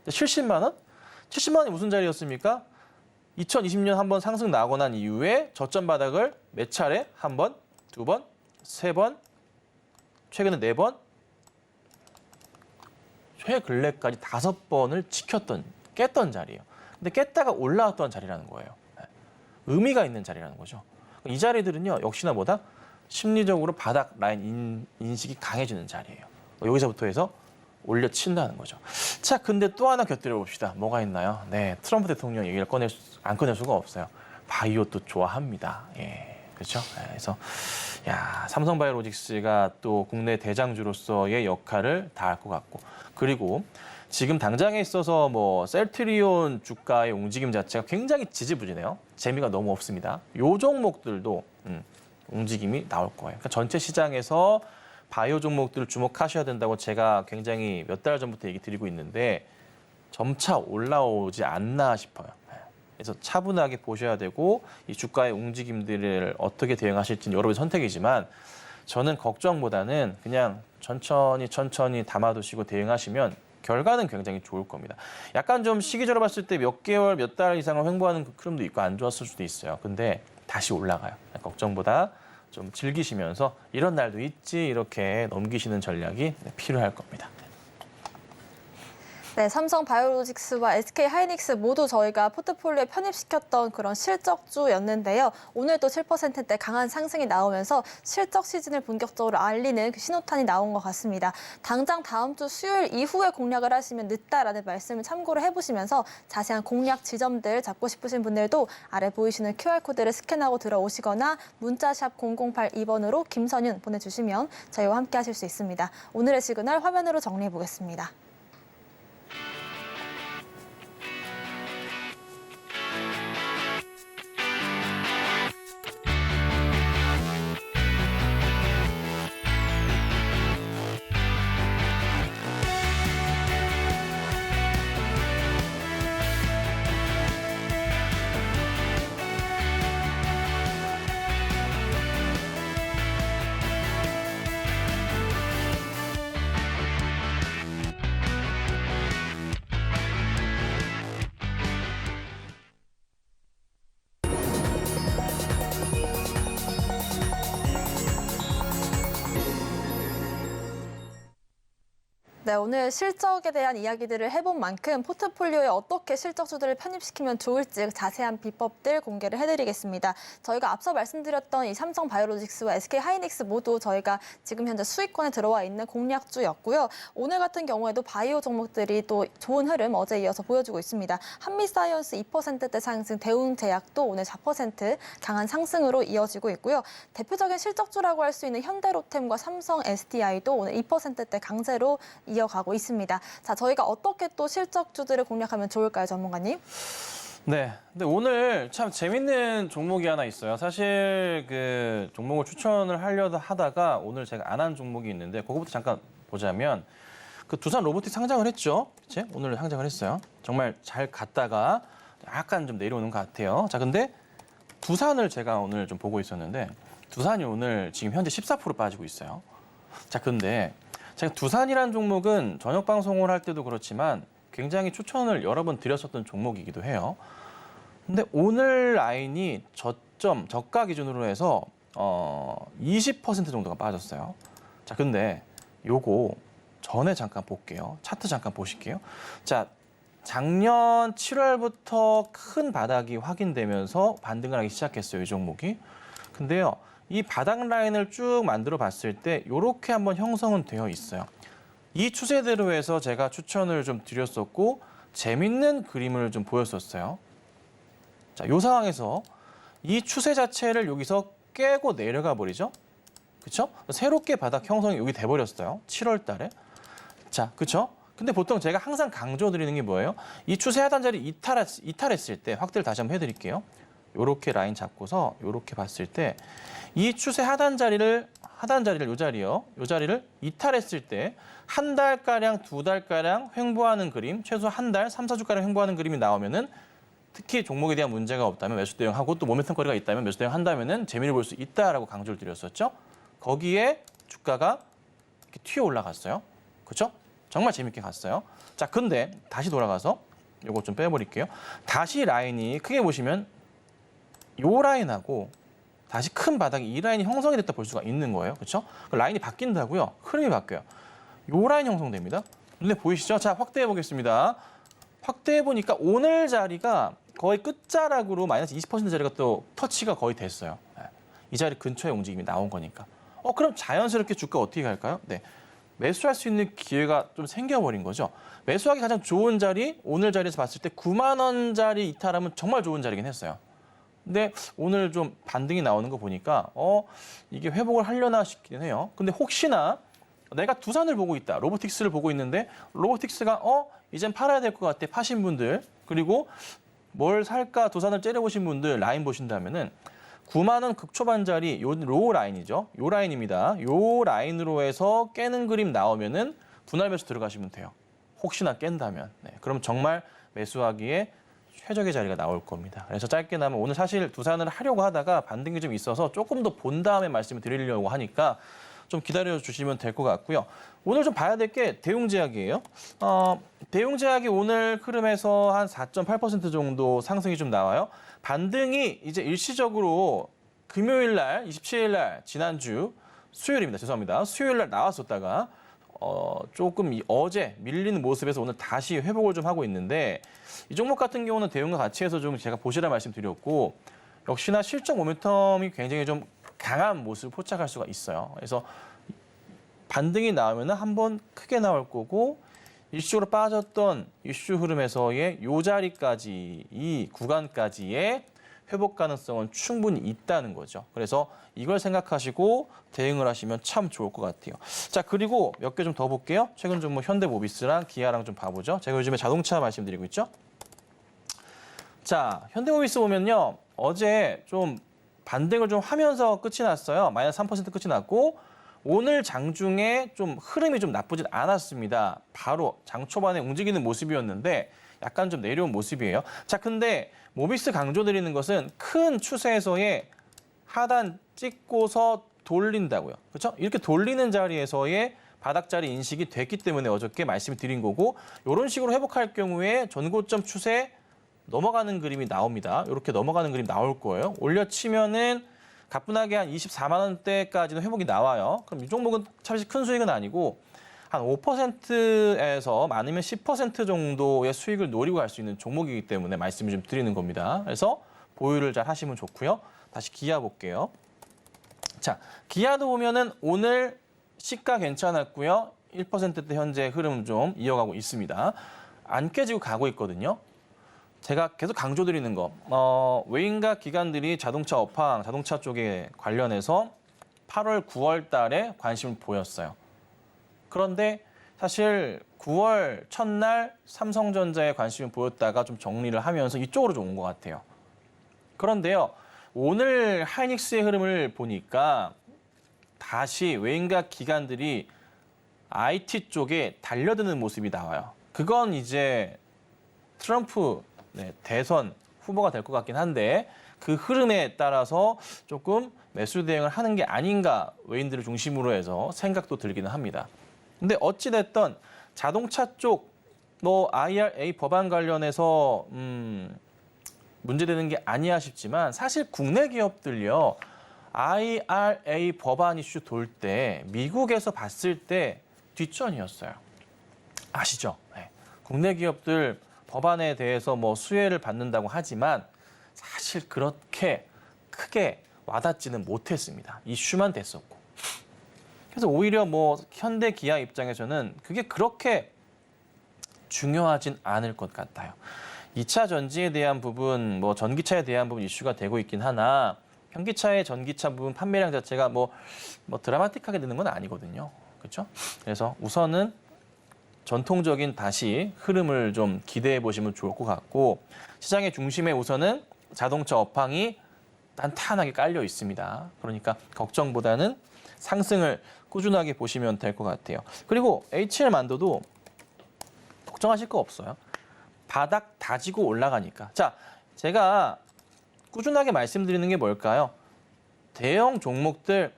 70만 원? 70만 원이 무슨 자리였습니까? 2020년 한번 상승 나고 난 이후에 저점 바닥을 몇 차례? 한 번, 두 번, 세 번, 최근에 4번, 최근래까지 5번을 깼던 자리예요. 근데 깼다가 올라왔던 자리라는 거예요. 의미가 있는 자리라는 거죠. 이 자리들은요, 역시나 뭐다? 심리적으로 바닥 라인 인식이 강해지는 자리예요. 여기서부터 해서 올려친다는 거죠. 자, 근데 또 하나 곁들여 봅시다. 뭐가 있나요? 네, 트럼프 대통령 얘기를 안 꺼낼 수가 없어요. 바이오 또 좋아합니다. 예, 그렇죠? 그래서 삼성바이오로직스가 또 국내 대장주로서의 역할을 다할 것 같고, 그리고 지금 당장에 있어서 뭐 셀트리온 주가의 움직임 자체가 굉장히 지지부진해요. 재미가 너무 없습니다. 요 종목들도 움직임이 나올 거예요. 그러니까 전체 시장에서 바이오 종목들을 주목하셔야 된다고 제가 굉장히 몇 달 전부터 얘기 드리고 있는데 점차 올라오지 않나 싶어요. 그래서 차분하게 보셔야 되고 이 주가의 움직임들을 어떻게 대응하실지는 여러분의 선택이지만 저는 걱정보다는 그냥 천천히 담아두시고 대응하시면 결과는 굉장히 좋을 겁니다. 약간 좀 시기적으로 봤을 때 몇 개월, 몇 달 이상을 횡보하는 그 흐름도 있고 안 좋았을 수도 있어요. 근데 다시 올라가요. 걱정보다 좀 즐기시면서 이런 날도 있지 이렇게 넘기시는 전략이 필요할 겁니다. 네, 삼성 바이오로직스와 SK 하이닉스 모두 저희가 포트폴리오에 편입시켰던 그런 실적주였는데요. 오늘도 7%대 강한 상승이 나오면서 실적 시즌을 본격적으로 알리는 그 신호탄이 나온 것 같습니다. 당장 다음 주 수요일 이후에 공략을 하시면 늦다라는 말씀을 참고를 해보시면서 자세한 공략 지점들 잡고 싶으신 분들도 아래 보이시는 QR코드를 스캔하고 들어오시거나 문자샵 0082번으로 김선윤 보내주시면 저희와 함께 하실 수 있습니다. 오늘의 시그널 화면으로 정리해 보겠습니다. 네, 오늘 실적에 대한 이야기들을 해본 만큼 포트폴리오에 어떻게 실적주들을 편입시키면 좋을지 자세한 비법들 공개를 해드리겠습니다. 저희가 앞서 말씀드렸던 이 삼성 바이오로직스와 SK 하이닉스 모두 저희가 지금 현재 수익권에 들어와 있는 공략주였고요. 오늘 같은 경우에도 바이오 종목들이 또 좋은 흐름 어제 이어서 보여주고 있습니다. 한미사이언스 2%대 상승, 대웅제약도 오늘 4% 강한 상승으로 이어지고 있고요. 대표적인 실적주라고 할 수 있는 현대로템과 삼성 SDI도 오늘 2%대 강세로 이어가고 있습니다. 자, 저희가 어떻게 또 실적주들을 공략하면 좋을까요, 전문가님? 네, 근데 오늘 참 재밌는 종목이 하나 있어요. 사실 그 종목을 추천을 하려다 하다가 오늘 제가 안 한 종목이 있는데 그거부터 잠깐 보자면 그 두산 로보틱 상장을 했죠. 그치? 오늘 상장을 했어요. 정말 잘 갔다가 약간 좀 내려오는 것 같아요. 자, 근데 두산을 제가 오늘 좀 보고 있었는데 두산이 오늘 지금 현재 14% 빠지고 있어요. 자, 근데 제가 두산이라는 종목은 저녁 방송을 할 때도 그렇지만 굉장히 추천을 여러 번 드렸었던 종목이기도 해요. 근데 오늘 라인이 저가 기준으로 해서 20% 정도가 빠졌어요. 자, 근데 요거 전에 잠깐 볼게요. 차트 잠깐 보실게요. 자, 작년 7월부터 큰 바닥이 확인되면서 반등을 하기 시작했어요, 이 종목이. 근데요, 이 바닥 라인을 쭉 만들어 봤을 때 이렇게 한번 형성은 되어 있어요. 이 추세대로 해서 제가 추천을 좀 드렸었고 재밌는 그림을 좀 보였었어요. 자, 이 상황에서 이 추세 자체를 여기서 깨고 내려가 버리죠. 그렇죠? 새롭게 바닥 형성이 여기 돼 버렸어요. 7월 달에. 자, 그렇죠? 근데 보통 제가 항상 강조드리는 게 뭐예요? 이 추세 하단 자리 이탈했을 때 확대를 다시 한번 해드릴게요. 요렇게 라인 잡고서 요렇게 봤을 때 이 추세 하단 자리를 요 자리를 이탈했을 때 한 달가량, 두 달가량 횡보하는 그림, 최소 한 달, 3, 4주가량 횡보하는 그림이 나오면은 특히 종목에 대한 문제가 없다면 매수 대응하고 또 모멘텀 거래가 있다면 매수 대응한다면은 재미를 볼 수 있다라고 강조를 드렸었죠. 거기에 주가가 이렇게 튀어 올라갔어요. 그렇죠? 정말 재밌게 갔어요. 자, 근데 다시 돌아가서 요거 좀 빼버릴게요. 다시 라인이 크게 보시면 요 라인하고 다시 큰 바닥이 이 라인이 형성이 됐다 볼 수가 있는 거예요. 그렇죠? 라인이 바뀐다고요. 흐름이 바뀌어요. 요 라인 형성됩니다. 눈에 보이시죠? 자, 확대해 보겠습니다. 확대해 보니까 오늘 자리가 거의 끝자락으로 마이너스 20% 자리가 또 터치가 거의 됐어요. 이 자리 근처에 움직임이 나온 거니까. 그럼 자연스럽게 주가 어떻게 갈까요? 네. 매수할 수 있는 기회가 좀 생겨버린 거죠. 매수하기 가장 좋은 자리, 오늘 자리에서 봤을 때 9만 원짜리 이탈하면 정말 좋은 자리긴 했어요. 근데 오늘 좀 반등이 나오는 거 보니까 이게 회복을 하려나 싶긴 해요. 근데 혹시나 내가 두산을 보고 있다. 로보틱스를 보고 있는데 로보틱스가 이젠 팔아야 될 것 같아. 파신 분들. 그리고 뭘 살까 두산을 째려보신 분들 라인 보신다면은 9만 원 극초반짜리 요 라인이죠. 요 라인입니다. 요 라인으로 해서 깨는 그림 나오면은 분할 매수 들어가시면 돼요. 혹시나 깬다면. 네, 그럼 정말 매수하기에 최적의 자리가 나올 겁니다. 그래서 짧게 나면 오늘 사실 두산을 하려고 하다가 반등이 좀 있어서 조금 더 본 다음에 말씀을 드리려고 하니까 좀 기다려 주시면 될 것 같고요. 오늘 좀 봐야 될 게 대웅제약이에요. 대웅제약이 오늘 흐름에서 한 4.8% 정도 상승이 좀 나와요. 반등이 이제 일시적으로 금요일 날, 27일 날, 지난주 수요일입니다. 죄송합니다. 수요일 날 나왔었다가 조금 어제 밀리는 모습에서 오늘 다시 회복을 좀 하고 있는데 이 종목 같은 경우는 대웅과 같이 해서 좀 제가 보시라 말씀드렸고 역시나 실적 모멘텀이 굉장히 좀 강한 모습을 포착할 수가 있어요. 그래서 반등이 나오면 한번 크게 나올 거고 일시적으로 빠졌던 이슈 흐름에서의 이 자리까지, 이 구간까지의 회복 가능성은 충분히 있다는 거죠. 그래서 이걸 생각하시고 대응을 하시면 참 좋을 것 같아요. 자, 그리고 몇 개 좀 더 볼게요. 최근 좀 뭐 현대모비스랑 기아랑 좀 봐보죠. 제가 요즘에 자동차 말씀드리고 있죠. 자, 현대모비스 보면요. 어제 좀 반등을 좀 하면서 끝이 났어요. 마이너스 3% 끝이 났고 오늘 장중에 좀 흐름이 좀 나쁘진 않았습니다. 바로 장 초반에 움직이는 모습이었는데 약간 좀 내려온 모습이에요. 자, 근데 모비스 강조드리는 것은 큰 추세에서의 하단 찍고서 돌린다고요. 그렇죠? 이렇게 돌리는 자리에서의 바닥 자리 인식이 됐기 때문에 어저께 말씀을 드린 거고 이런 식으로 회복할 경우에 전고점 추세 넘어가는 그림이 나옵니다. 이렇게 넘어가는 그림 나올 거예요. 올려치면은 가뿐하게 한 24만 원대까지는 회복이 나와요. 그럼 이 종목은 사실 큰 수익은 아니고 한 5%에서 많으면 10% 정도의 수익을 노리고 갈 수 있는 종목이기 때문에 말씀을 좀 드리는 겁니다. 그래서 보유를 잘 하시면 좋고요. 다시 기아 볼게요. 자, 기아도 보면은 오늘 시가 괜찮았고요. 1%대 현재 흐름 좀 이어가고 있습니다. 안 깨지고 가고 있거든요. 제가 계속 강조드리는 거, 외인과 기관들이 자동차 업황, 자동차 쪽에 관련해서 8월, 9월 달에 관심을 보였어요. 그런데 사실 9월 첫날 삼성전자에 관심을 보였다가 좀 정리를 하면서 이쪽으로 좀 온 것 같아요. 그런데요, 오늘 하이닉스의 흐름을 보니까 다시 외인과 기관들이 IT 쪽에 달려드는 모습이 나와요. 그건 이제 트럼프 대선 후보가 될 것 같긴 한데 그 흐름에 따라서 조금 매수 대응을 하는 게 아닌가 외인들을 중심으로 해서 생각도 들기는 합니다. 근데 어찌됐든 자동차 쪽 뭐 IRA 법안 관련해서 문제되는 게 아니야 싶지만 사실 국내 기업들요. IRA 법안 이슈 돌 때 미국에서 봤을 때 뒷전이었어요. 아시죠? 네. 국내 기업들 법안에 대해서 뭐 수혜를 받는다고 하지만 사실 그렇게 크게 와닿지는 못했습니다. 이슈만 됐었고. 그래서 오히려 뭐 현대 기아 입장에서는 그게 그렇게 중요하진 않을 것 같아요. 2차 전지에 대한 부분, 뭐 전기차에 대한 부분 이슈가 되고 있긴 하나 현기차의 전기차 부분 판매량 자체가 뭐 드라마틱하게 되는 건 아니거든요. 그렇죠? 그래서 우선은 전통적인 다시 흐름을 좀 기대해 보시면 좋을 것 같고 시장의 중심에 우선은 자동차 업황이 탄탄하게 깔려 있습니다. 그러니까 걱정보다는 상승을 꾸준하게 보시면 될 것 같아요. 그리고 HL만도도 걱정하실 거 없어요. 바닥 다지고 올라가니까. 자, 제가 꾸준하게 말씀드리는 게 뭘까요? 대형 종목들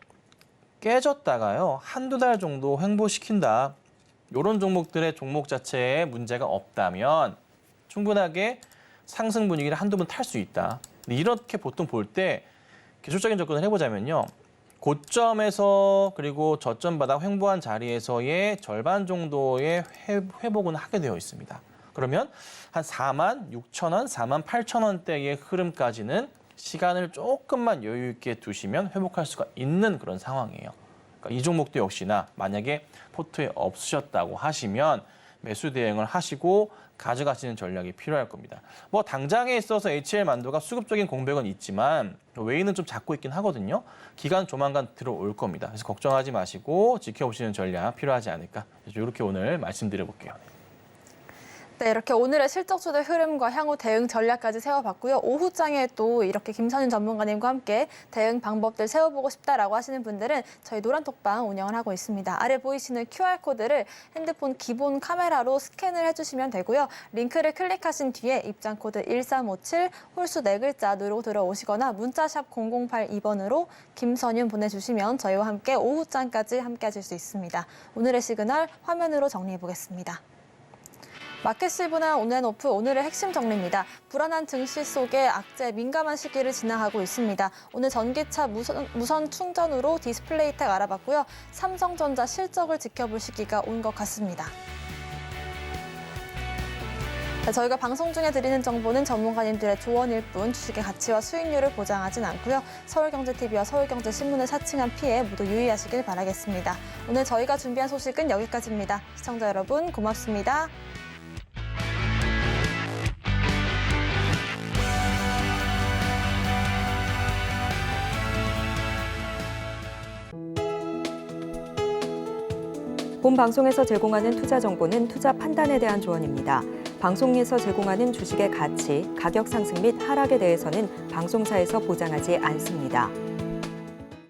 깨졌다가요. 한두 달 정도 횡보시킨다. 이런 종목들의 종목 자체에 문제가 없다면 충분하게 상승 분위기를 한두 번 탈 수 있다. 이렇게 보통 볼 때 기술적인 접근을 해보자면요. 고점에서 그리고 저점 바닥 횡보한 자리에서의 절반 정도의 회복은 하게 되어 있습니다. 그러면 한 4만 6천 원, 4만 8천 원대의 흐름까지는 시간을 조금만 여유 있게 두시면 회복할 수가 있는 그런 상황이에요. 그러니까 이 종목도 역시나 만약에 포트에 없으셨다고 하시면 매수 대응을 하시고 가져가시는 전략이 필요할 겁니다. 뭐 당장에 있어서 HL만두가 수급적인 공백은 있지만 외인은 좀 잡고 있긴 하거든요. 기간 조만간 들어올 겁니다. 그래서 걱정하지 마시고 지켜보시는 전략 필요하지 않을까. 이렇게 오늘 말씀드려볼게요. 네, 이렇게 오늘의 실적주들 흐름과 향후 대응 전략까지 세워봤고요. 오후장에 또 이렇게 김선윤 전문가님과 함께 대응 방법들 세워보고 싶다라고 하시는 분들은 저희 노란톡방 운영을 하고 있습니다. 아래 보이시는 QR코드를 핸드폰 기본 카메라로 스캔을 해주시면 되고요. 링크를 클릭하신 뒤에 입장코드 1357 홀수 4글자 누르고 들어오시거나 문자샵 0082번으로 김선윤 보내주시면 저희와 함께 오후장까지 함께 하실 수 있습니다. 오늘의 시그널 화면으로 정리해보겠습니다. 마켓 실브나 온앤오프 오늘의 핵심 정리입니다. 불안한 증시 속에 악재 민감한 시기를 지나가고 있습니다. 오늘 전기차 무선 충전으로 디스플레이텍 알아봤고요. 삼성전자 실적을 지켜볼 시기가 온 것 같습니다. 저희가 방송 중에 드리는 정보는 전문가님들의 조언일 뿐 주식의 가치와 수익률을 보장하진 않고요. 서울경제TV와 서울경제신문을 사칭한 피해 모두 유의하시길 바라겠습니다. 오늘 저희가 준비한 소식은 여기까지입니다. 시청자 여러분 고맙습니다. 본 방송에서 제공하는 투자 정보는 투자 판단에 대한 조언입니다. 방송에서 제공하는 주식의 가치, 가격 상승 및 하락에 대해서는 방송사에서 보장하지 않습니다.